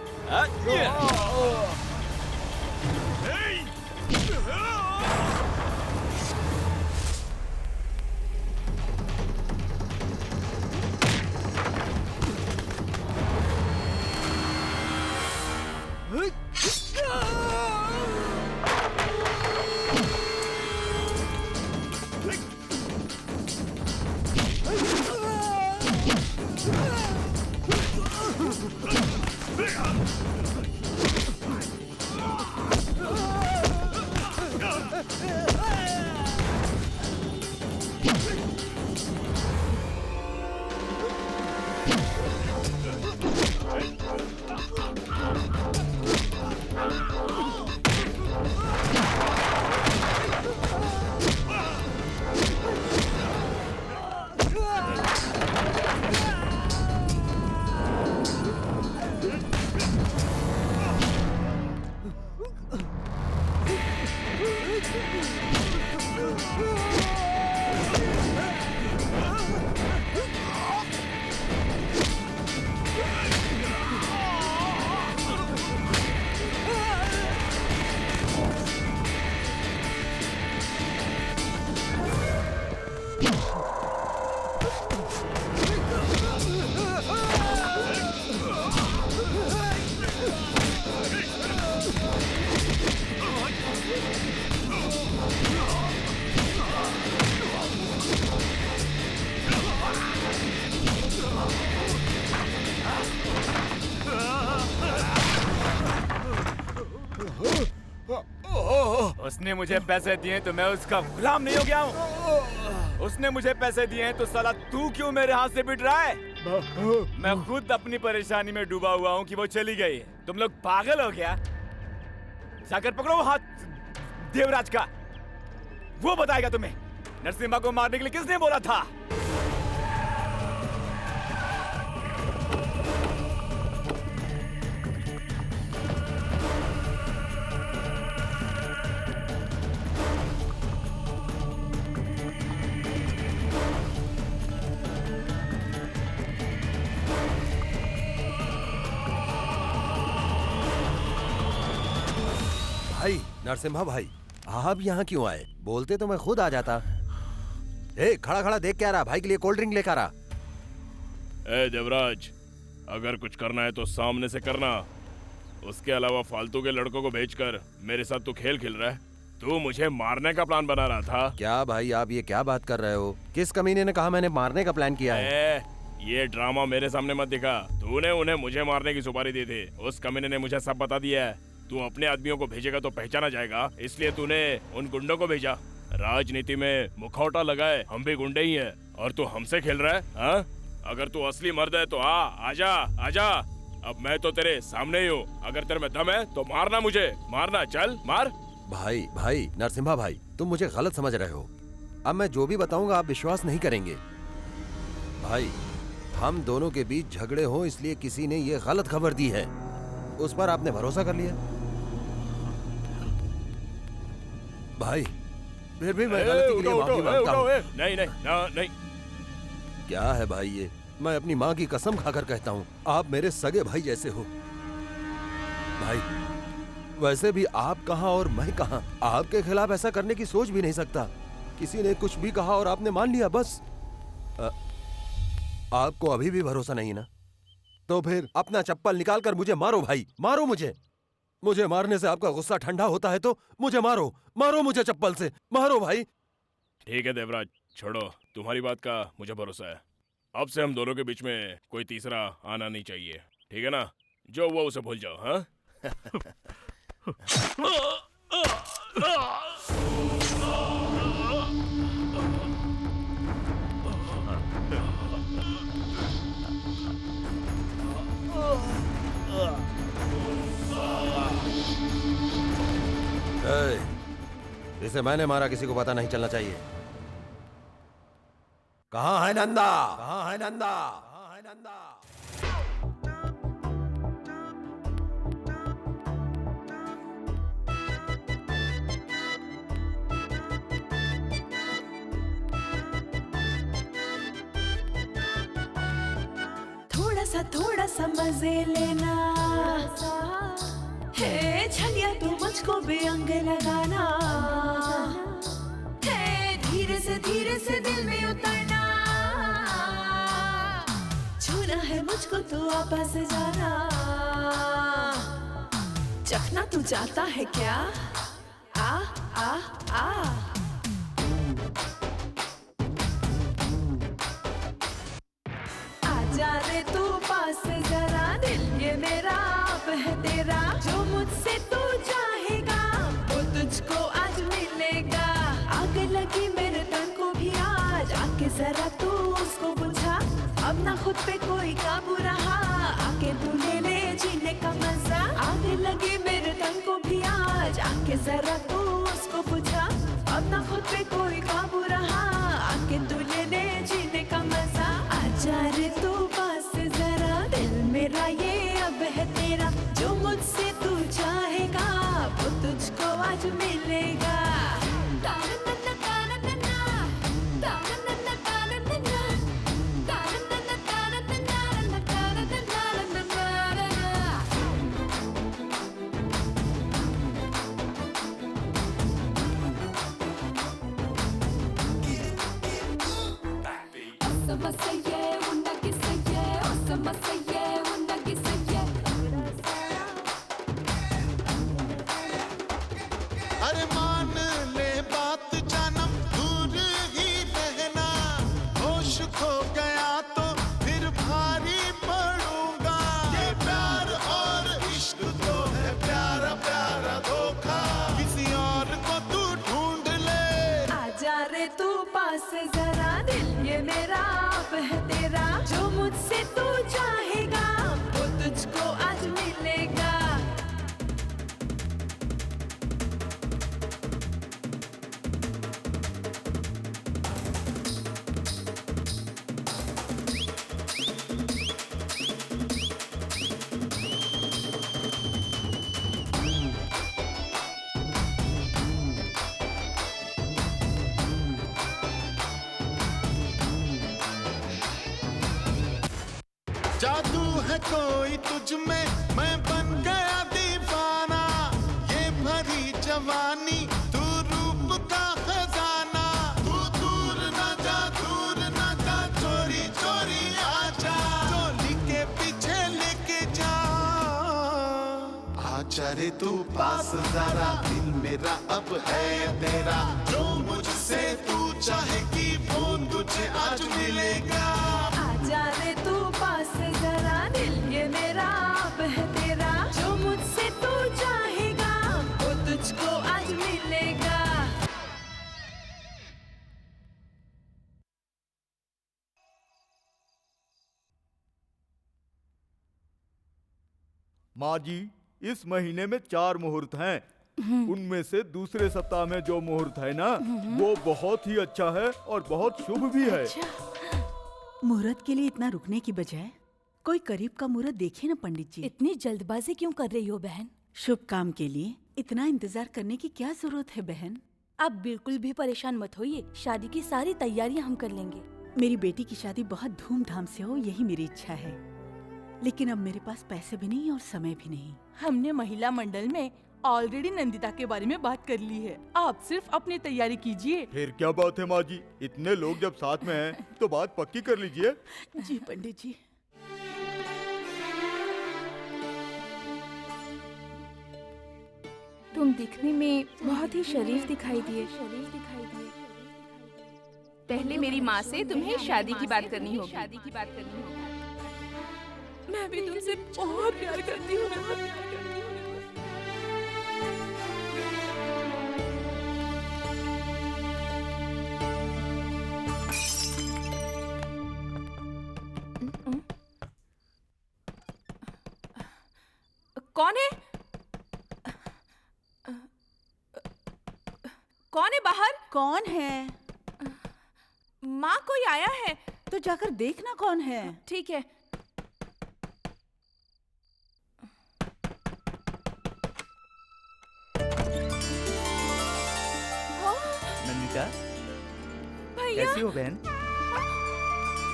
उसने मुझे पैसे दिए तो मैं उसका गुलाम नहीं हो गया हूँ। उसने मुझे पैसे दिए हैं तो साला तू क्यों मेरे हाथ से पिट रहा है? मैं खुद अपनी परेशानी में डूबा हुआ हूँ कि वो चली गई। तुम लोग पागल हो गया? जाकर पकड़ो हाथ देवराज का, वो बताएगा तुम्हें नरसिम्हा को मारने के लिए किसने बोला था। भाई नरसिम्हा भाई, आप यहाँ क्यों आए? बोलते तो मैं खुद आ जाता। ए, खड़ा खड़ा देख क्या रहा? भाई के लिए कोल्ड ड्रिंक लेकर आ। ए देवराज, अगर कुछ करना है तो सामने से करना। उसके अलावा फालतू के लड़कों को भेजकर मेरे साथ तू खेल खेल रहा है। तू मुझे मारने का प्लान बना रहा था क्या? भाई आप ये क्या बात कर रहे हो? किस कमीने ने कहा मैंने मारने का प्लान किया है? ये ड्रामा मेरे सामने मत दिखा। तूने उन्हें मुझे मारने की सुपारी दी थी, उस कमीने ने मुझे सब बता दिया है। तू अपने आदमियों को भेजेगा तो पहचाना जाएगा, इसलिए तूने उन गुंडों को भेजा। राजनीति में मुखौटा लगाए हम भी गुंडे ही हैं और तू हमसे खेल रहा है? हाँ? अगर तू असली मर्द है तो आजा आजा। अब मैं तो तेरे सामने ही हूँ। अगर तेरे में दम है तो मारना मुझे, मारना, चल मार। भाई भाई नरसिम्हा भाई, तुम मुझे गलत समझ रहे हो। अब मैं जो भी बताऊंगा आप विश्वास नहीं करेंगे। भाई हम दोनों के बीच झगड़े हो इसलिए किसी ने ये गलत खबर दी है, उस पर आपने भरोसा कर लिया। भाई फिर भी मैं गलती के लिए माफी मांगता हूँ। नहीं नहीं ना, नहीं। क्या है भाई ये, मैं अपनी माँ की कसम खाकर कहता हूँ, आप मेरे सगे भाई जैसे हो। भाई वैसे भी आप कहाँ और मैं कहाँ, आपके खिलाफ ऐसा करने की सोच भी नहीं सकता। किसी ने कुछ भी कहा और आपने मान लिया बस। आपको अभी भी भरोसा नहीं ना? तो फिर अपना चप्पल निकाल कर मुझे मारो भाई, मारो मुझे। मुझे मारने से आपका गुस्सा ठंडा होता है तो मुझे मारो, मारो मुझे चप्पल से, मारो भाई। ठीक है देवराज, छोड़ो, तुम्हारी बात का मुझे भरोसा है। अब से हम दोनों के बीच में कोई तीसरा आना नहीं चाहिए, ठीक है ना? जो हुआ उसे भूल जाओ, हाँ? इसे मैंने मारा, किसी को पता नहीं चलना चाहिए। कहाँ है नंदा? कहाँ है नंदा? कहाँ है नंदा? थोड़ा सा मजे लेना है, छलिया तू मुझको भी अंग लगाना है, धीरे से दिल में उतरना, छूना है मुझको तो आपस जाना, चखना तू चाहता है क्या? आ आ आ आजा रे तू पास जरा, दिल ये मेरा अब है तेरा, जो मुझसे तू चाहेगा वो तुझको आज मिलेगा, आग लगी मेरे तन को भी आज, आके जरा तू उसको बुझा, अब ना खुद पे कोई काबू रहा, आके तू ले ले जीने का मजा, आग लगी मेरे तन को भी आज, आके जरा तू उसको बुझा, अब ना खुद पे कोई काबू रहा, आके तू ले ले जीने का मजा, आजा रे तू पास जरा, दिल मेरा ये अब है तेरा, जो मुझसे तू चाहेगा वो तुझको आज मिलेगा। अरे मान ले बात जानम, दूर ही रहना, होश खो गया तो फिर भारी पड़ूंगा, ये प्यार और इश्क तो है प्यारा प्यारा धोखा, किसी और को तू ढूंढ ले, आजा रे तू पास जरा, दिल ये मेरा अब है तेरा, जो मुझसे तू चाहेगा वो तुझको आज मिलेगा। जादू है कोई तुझ में, मैं बन गया दीवाना, ये भरी जवानी तू रूप का खजाना, तू दूर न जा चोरी चोरी आजा, चोली के पीछे लेके जा, आजा रे तू पास जरा, दिल मेरा अब है तेरा, जो मुझसे तू चाहेगी वो तुझे आज मिलेगा, आजा रे तू पास जरा, दिल ये मेरा अब है तेरा, जो मुझसे तू चाहेगा वो तुझको आज मिलेगा। माँ जी, इस महीने में 4 मुहूर्त हैं। उनमें से दूसरे सप्ताह में जो मुहूर्त है ना, वो बहुत ही अच्छा है और बहुत शुभ भी है। मुहूर्त के लिए इतना रुकने की बजाय कोई करीब का मुहूर्त देखे ना पंडित जी। इतनी जल्दबाजी क्यों कर रही हो बहन? शुभ काम के लिए इतना इंतजार करने की क्या जरूरत है बहन? आप बिल्कुल भी परेशान मत होइए, शादी की सारी तैयारियां हम कर लेंगे। मेरी बेटी की शादी बहुत धूमधाम से हो, यही मेरी इच्छा है। लेकिन अब मेरे पास पैसे भी नहीं और समय भी नहीं। हमने महिला मंडल में ऑलरेडी नंदिता के बारे में बात कर ली है। आप सिर्फ अपनी तैयारी कीजिए। फिर क्या बात है माँ जी, इतने लोग जब साथ में हैं तो बात पक्की कर लीजिए। जी पंडित जी। तुम दिखने में बहुत ही शरीफ दिखाई दिए। पहले मेरी माँ से तुम्हें शादी की बात करनी होगी। मैं भी तुमसे बहुत प्यार करती हूँ। कौन है? कौन है बाहर? कौन है? माँ, कोई आया है। तो जाकर देखना कौन है। ठीक है। नंदिता, भैया। कैसी हो बहन?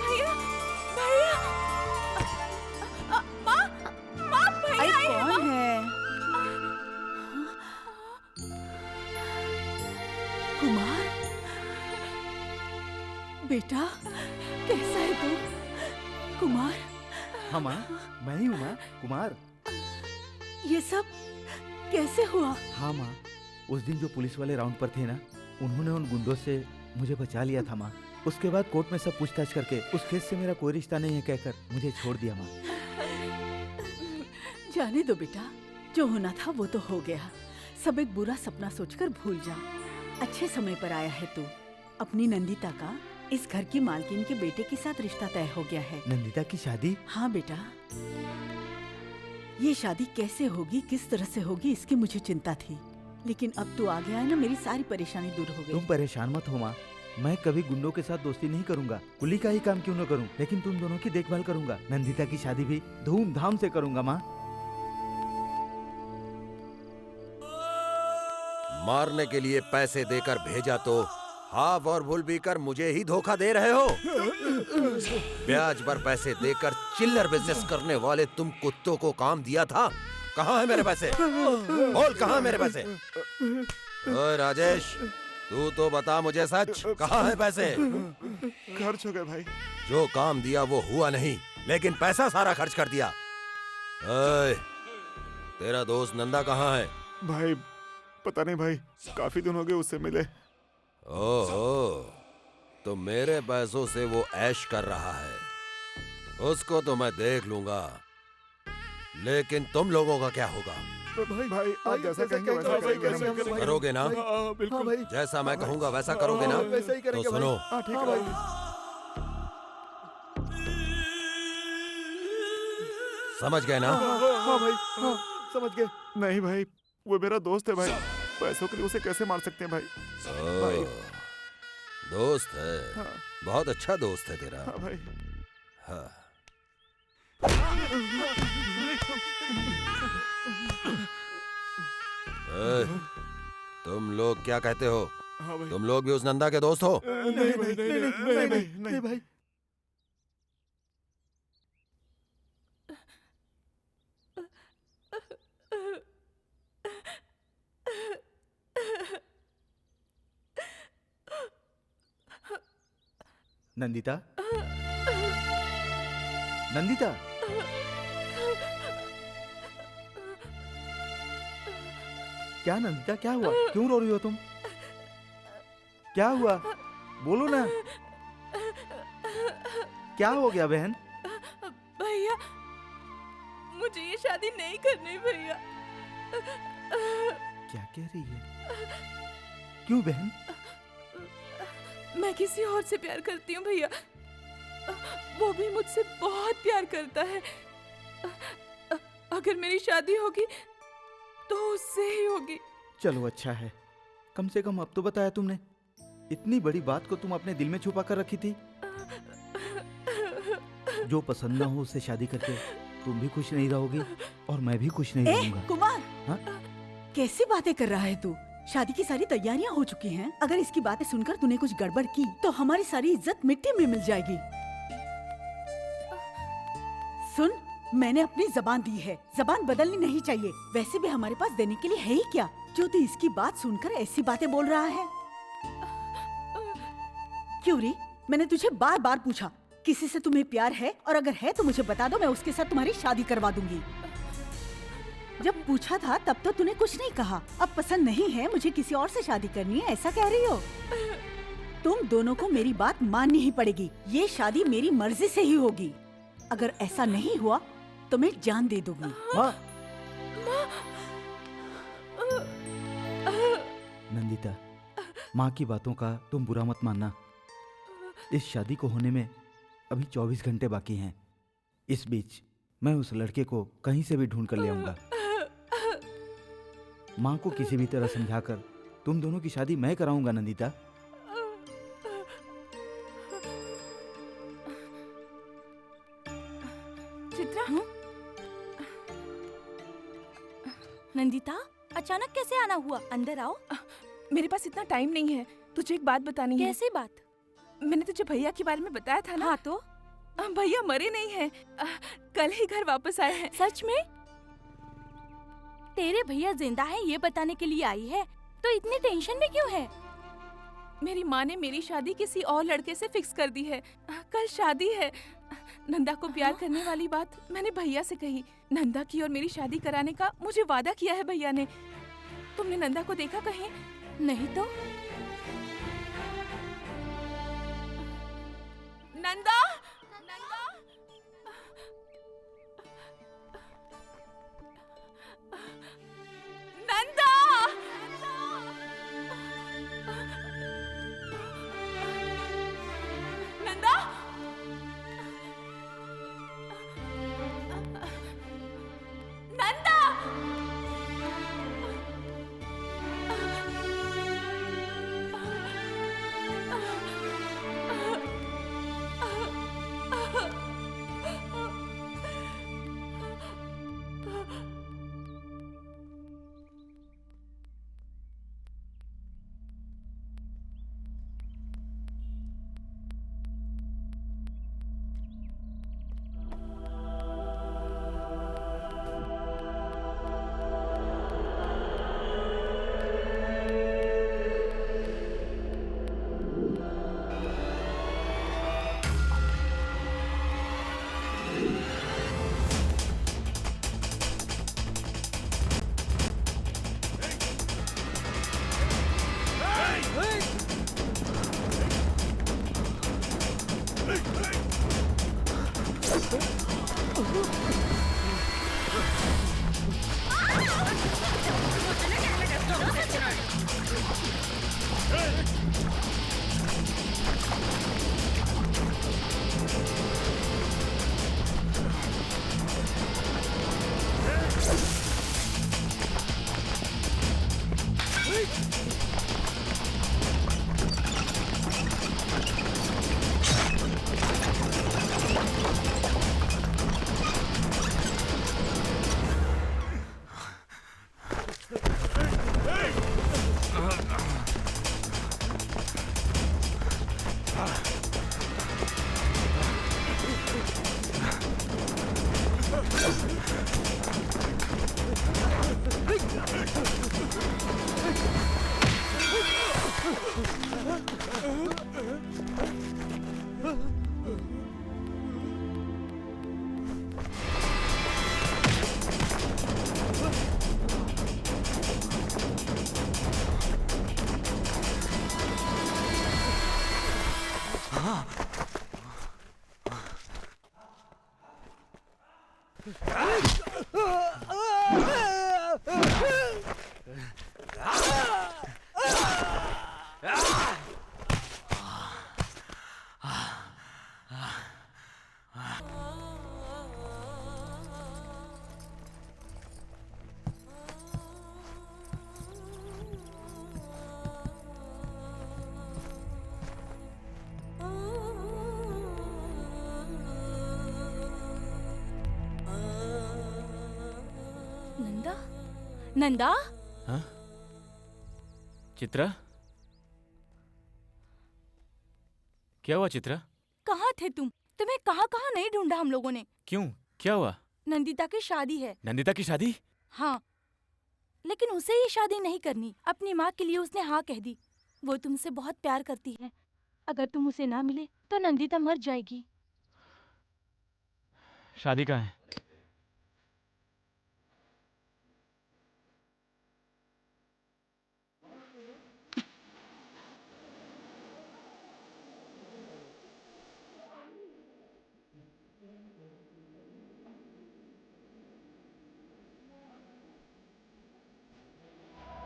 भैया, भैया, माँ, माँ, भैया आए हैं, कौन है? कुमार, बेटा कैसा है तू? कुमार। हाँ माँ, मैं ही हूँ माँ, कुमार। ये सब कैसे हुआ? हाँ माँ, उस दिन जो पुलिस वाले राउंड पर थे ना, उन्होंने उन गुंडों से मुझे बचा लिया था माँ। उसके बाद कोर्ट में सब पूछताछ करके उस केस से मेरा कोई रिश्ता नहीं है कहकर मुझे छोड़ दिया माँ। जाने दो बेटा, जो होना था वो तो हो गया। सब एक बुरा सपना सोचकर भूल जा। अच्छे समय पर आया है तू। अपनी नंदिता का इस घर की मालकिन के बेटे के साथ रिश्ता तय हो गया है। नंदिता की शादी? हाँ बेटा, ये शादी कैसे होगी, किस तरह से होगी, इसकी मुझे चिंता थी। लेकिन अब तू आ गया है ना, मेरी सारी परेशानी दूर हो गई। तुम परेशान मत हो माँ, मैं कभी गुंडों के साथ दोस्ती नहीं करूंगा। कुली का ही काम क्यों न करूं, लेकिन तुम दोनों की देखभाल करूंगा। नंदिता की शादी भी धूमधाम से करूंगा माँ। मारने के लिए पैसे देकर भेजा तो हाफ और भूल भी कर मुझे ही धोखा दे रहे हो। ब्याज पर पैसे देकर चिल्लर बिजनेस करने वाले तुम कुत्तों को काम दिया था। कहाँ है मेरे पैसे? बोल, कहाँ है मेरे पैसे? ओए राजेश, तू तो बता मुझे सच, कहाँ है पैसे? खर्च हो गए भाई। जो काम दिया वो हुआ नहीं, लेकिन पैसा सारा खर्च कर दिया। ओए, तेरा दोस्त नंदा कहाँ है? भाई पता नहीं भाई, काफी दिन हो गए उससे मिले। ओहो, तो मेरे पैसों से वो ऐश कर रहा है। उसको तो मैं देख लूंगा, लेकिन तुम लोगों का क्या होगा? भाई आप जैसा कहेंगे वैसा करेंगे। करोगे ना? बिल्कुल। जैसा मैं कहूंगा वैसा करोगे ना? तो सुनो, ठीक है भाई। समझ गए ना? हाँ भाई, हाँ समझ गए। नहीं भाई, वो मेरा दोस्त है भाई, पैसों के लिए उसे कैसे मार सकते हैं भाई? भाई दोस्त है। हाँ। बहुत अच्छा दोस्त है तेरा। हाँ भाई। हाँ। तुम लोग क्या कहते हो? हाँ भाई। तुम लोग भी उस नंदा के दोस्त हो? नहीं भाई, नहीं भाई, नहीं भाई। नंदिता, नंदिता, क्या नंदिता, क्या हुआ? क्यों रो रही हो तुम? क्या हुआ? बोलो ना, क्या हो गया बहन? भैया, मुझे ये शादी नहीं करनी भैया। क्या कह रही है? क्यों बहन? मैं किसी और से प्यार करती हूँ भैया, वो भी मुझसे बहुत प्यार करता है। अगर मेरी शादी होगी तो उससे ही होगी। चलो अच्छा है, कम से कम अब तो बताया तुमने। इतनी बड़ी बात को तुम अपने दिल में छुपा कर रखी थी। जो पसंद ना हो उससे शादी करके तुम भी खुश नहीं रहोगी और मैं भी खुश नहीं रहूंगा। कुमार, हाँ? कैसी बातें कर रहा है तू? शादी की सारी तैयारियां हो चुकी हैं। अगर इसकी बातें सुनकर तूने कुछ गड़बड़ की तो हमारी सारी इज्जत मिट्टी में मिल जाएगी। सुन, मैंने अपनी जबान दी है, जबान बदलनी नहीं चाहिए। वैसे भी हमारे पास देने के लिए है ही क्या, जो तू इसकी बात सुनकर ऐसी बातें बोल रहा है? क्यों री, मैंने तुझे बार बार पूछा किसी से तुम्हें प्यार है, और अगर है तो मुझे बता दो, मैं उसके साथ तुम्हारी शादी करवा दूंगी। जब पूछा था तब तो तूने कुछ नहीं कहा। अब पसंद नहीं है, मुझे किसी और से शादी करनी है, ऐसा कह रही हो? तुम दोनों को मेरी बात माननी ही पड़ेगी। ये शादी मेरी मर्जी से ही होगी। अगर ऐसा नहीं हुआ तो मैं जान दे दूंगी। नंदिता, माँ की बातों का तुम बुरा मत मानना। इस शादी को होने में अभी 24 घंटे बाकी हैं। इस बीच मैं उस लड़के को कहीं से भी ढूंढ कर ले आऊंगा। माँ को किसी भी तरह समझाकर तुम दोनों की शादी मैं कराऊंगा। नंदिता, चित्रा, नंदिता, अचानक कैसे आना हुआ? अंदर आओ। मेरे पास इतना टाइम नहीं है, तुझे एक बात बतानी है। कैसी बात? मैंने तुझे भैया के बारे में बताया था ना? हाँ तो? भैया मरे नहीं हैं, कल ही घर वापस आए हैं। सच में? तेरे भैया जिंदा है ये बताने के लिए आई है, तो इतनी टेंशन में क्यों है? मेरी माँ ने मेरी शादी किसी और लड़के से फिक्स कर दी है। कल शादी है। नंदा को प्यार करने वाली बात मैंने भैया से कही। नंदा की और मेरी शादी कराने का मुझे वादा किया है भैया ने। तुमने नंदा को देखा कहीं? नहीं तो। नंदा, नंदा, नंदा, नंदा, नंदा, नंदा, हाँ? चित्रा, क्या हुआ चित्रा? कहाँ थे तुम? तुम्हें कहाँ कहाँ नहीं ढूंढा हम लोगों ने। क्यों, क्या हुआ? नंदिता की शादी है। नंदिता की शादी? हाँ, लेकिन उसे ये शादी नहीं करनी। अपनी माँ के लिए उसने हाँ कह दी। वो तुमसे बहुत प्यार करती है। अगर तुम उसे ना मिले तो नंदिता मर जाएगी। शादी कहाँ है?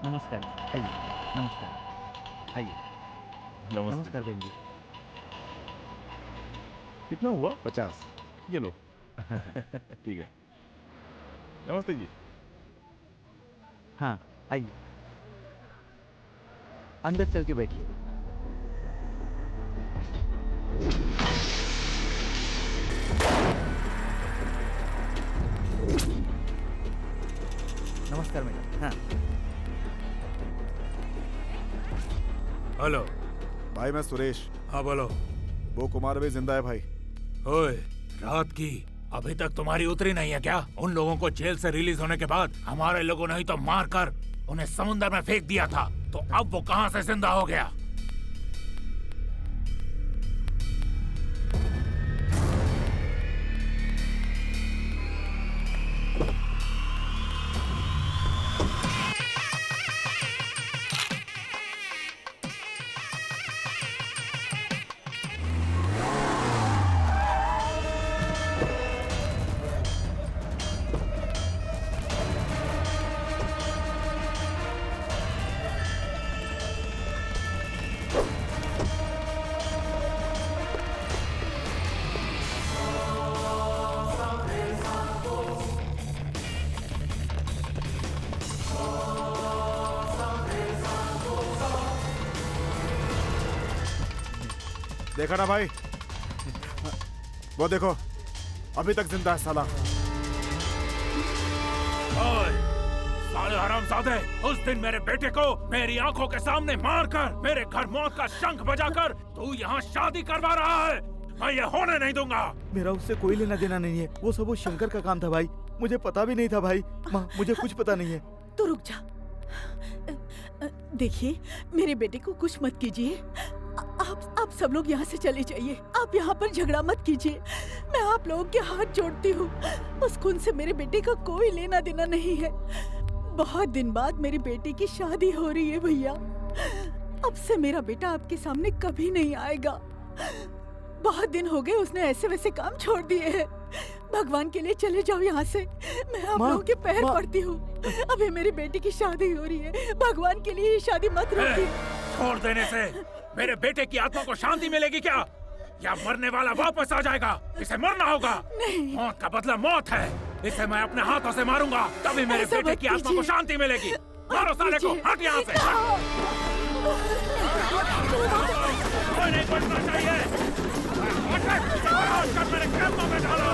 नमस्कार, आइए। नमस्कार, आइए। नमस्कार बहन जी। कितना हुआ? 50। ये लो। ठीक है। नमस्ते जी। हाँ, आइए। अंदर चल के बैठिए। नमस्कार मैडम। हाँ। हेलो भाई, मैं सुरेश। हाँ बोलो। वो कुमार भी जिंदा है भाई। ओए, रात की अभी तक तुम्हारी उतरी नहीं है क्या? उन लोगों को जेल से रिलीज होने के बाद हमारे लोगों ने ही तो मार कर उन्हें समुद्र में फेंक दिया था, तो अब वो कहाँ से जिंदा हो गया? देखा ना भाई, वो देखो अभी तक जिंदा है साला। ओए, साले हरामजादे, उस दिन मेरे बेटे को मेरी आंखों के सामने मारकर मेरे घर मौत का शंख बजाकर तू यहाँ शादी करवा रहा है। मैं ये होने नहीं दूंगा। मेरा उससे कोई लेना देना नहीं है। वो सब वो शंकर का काम था भाई। मुझे पता भी नहीं था भाई। माँ, मुझे कुछ पता नहीं है। तो रुक जा। देखिए, मेरे बेटे को कुछ मत कीजिए। आप सब लोग यहाँ से चले जाइए। आप यहाँ पर झगड़ा मत कीजिए। मैं आप लोगों के हाथ जोड़ती हूँ। उस खून से मेरे बेटे का कोई लेना देना नहीं है। बहुत दिन बाद मेरी बेटी की शादी हो रही है भैया। अब से मेरा बेटा आपके सामने कभी नहीं आएगा। बहुत दिन हो गए उसने ऐसे वैसे काम छोड़ दिए हैं। भगवान के लिए चले जाओ यहाँ से। मैं आप लोगों के पैर पड़ती हूँ। अभी मेरी बेटी की शादी हो रही है। भगवान के लिए ये शादी मत रोकिए। छोड़ देने से मेरे बेटे की आत्मा को शांति मिलेगी क्या? या मरने वाला वापस आ जाएगा? इसे मरना होगा। मौत का बदला मौत है। इसे मैं अपने हाथों से मारूंगा, तभी मेरे बेटे की आत्मा को शांति मिलेगी। मारो साले को, हट यहाँ से। कोई नहीं बचना चाहिए। मेरे कैंपों में डालो।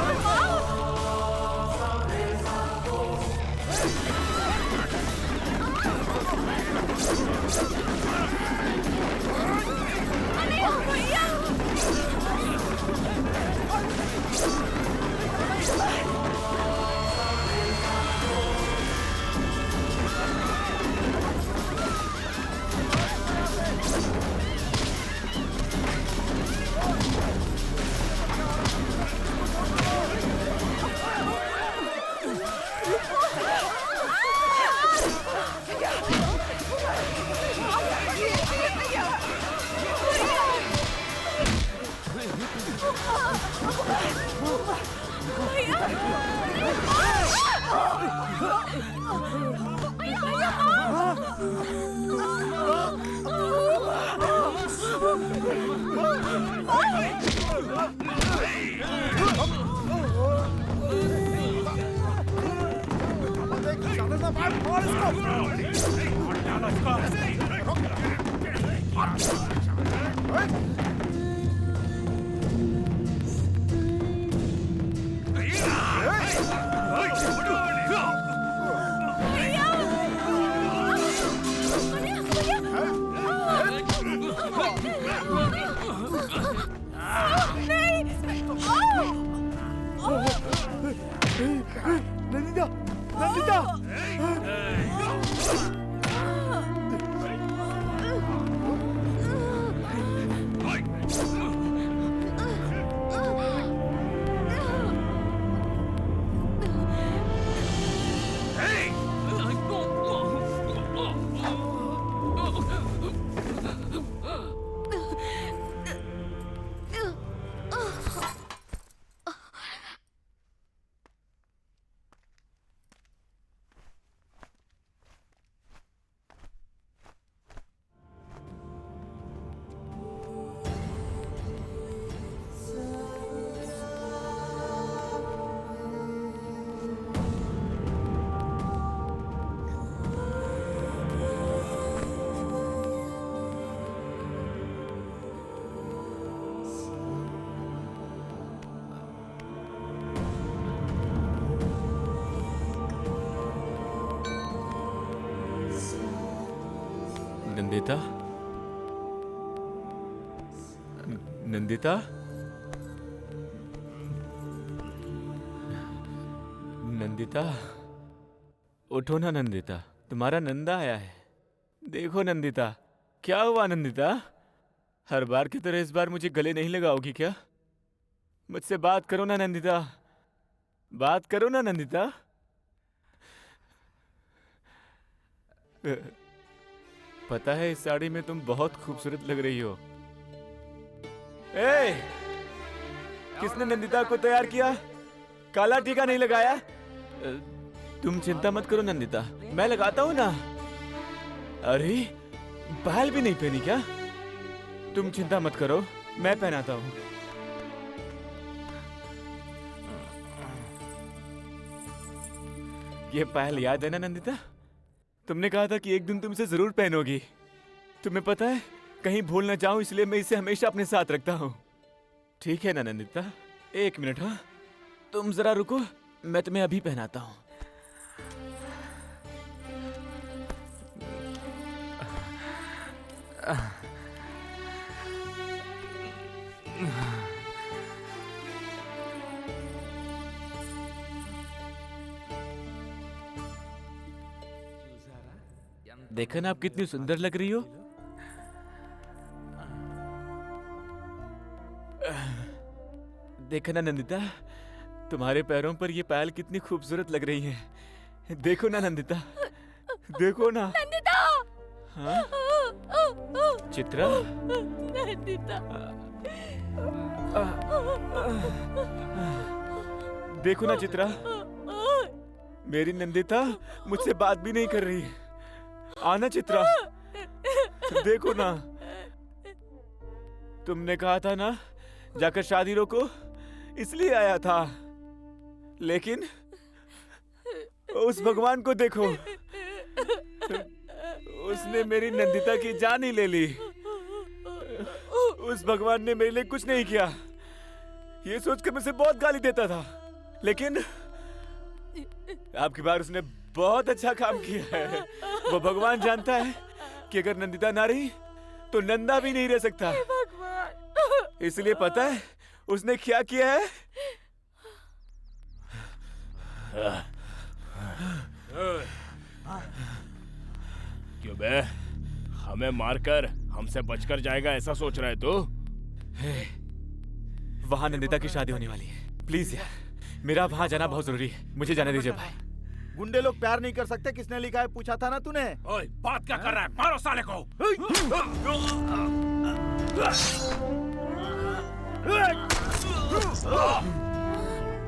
नंदिता नंदिता नंदिता नंदिता नंदिता उठो ना नंदिता, तुम्हारा नंदा आया है। देखो नंदिता, क्या हुआ नंदिता? हर बार की तरह इस बार मुझे गले नहीं लगाओगी क्या? मुझसे बात करो ना नंदिता, बात करो ना नंदिता। पता है इस साड़ी में तुम बहुत खूबसूरत लग रही हो। ए, किसने नंदिता को तैयार किया? काला टीका नहीं लगाया? तुम चिंता मत करो नंदिता, मैं लगाता हूँ ना। अरे, बाल भी नहीं पहनी क्या? तुम चिंता मत करो, मैं पहनाता हूँ। ये पायल याद है ना नंदिता? तुमने कहा था कि एक दिन तुम इसे जरूर पहनोगी। तुम्हें पता है, कहीं भूल ना जाऊं इसलिए मैं इसे हमेशा अपने साथ रखता हूँ। ठीक है ना नंदिता? एक मिनट, हाँ, तुम जरा रुको, मैं तुम्हें अभी पहनाता हूँ। देखा ना आप कितनी सुंदर लग रही हो। देखा ना नंदिता, तुम्हारे पैरों पर ये पायल कितनी खूबसूरत लग रही है। देखो ना नंदिता, देखो ना। नंदिता! हाँ? चित्रा? नंदिता! देखो ना चित्रा, मेरी नंदिता मुझसे बात भी नहीं कर रही। आना चित्रा, देखो ना। तुमने कहा था ना जाकर शादी रोको, इसलिए आया था। लेकिन उस भगवान को देखो, उसने मेरी नंदिता की जान ही ले ली। उस भगवान ने मेरे लिए कुछ नहीं किया। ये सोचकर मुझसे बहुत गाली देता था, लेकिन आपकी बार उसने बहुत अच्छा काम किया है। वो भगवान जानता है कि अगर नंदिता ना रही तो नंदा भी नहीं रह सकता। इसलिए पता है उसने क्या किया है? क्यों बे, हमें मारकर हमसे बचकर जाएगा ऐसा सोच रहा है तू? वहां नंदिता की शादी होने वाली है। प्लीज यार, मेरा वहां जाना बहुत जरूरी है। मुझे जाने दीजिए भाई। गुंडे लोग प्यार नहीं कर सकते, किसने लिखा है पूछा था ना तूने? ओए, बात क्या कर रहा है? मारो साले को।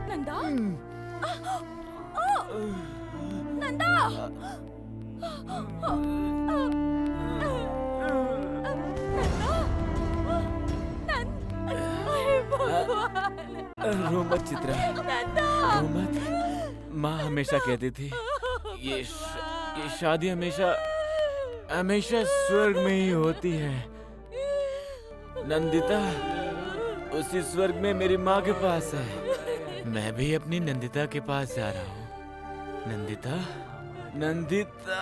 नंदा? नंदा! रो मत चित्रा, रो मत। माँ हमेशा कहती थी ये शादी हमेशा स्वर्ग में ही होती है। नंदिता उसी स्वर्ग में मेरी माँ के पास है। मैं भी अपनी नंदिता के पास जा रहा हूँ। नंदिता, नंदिता।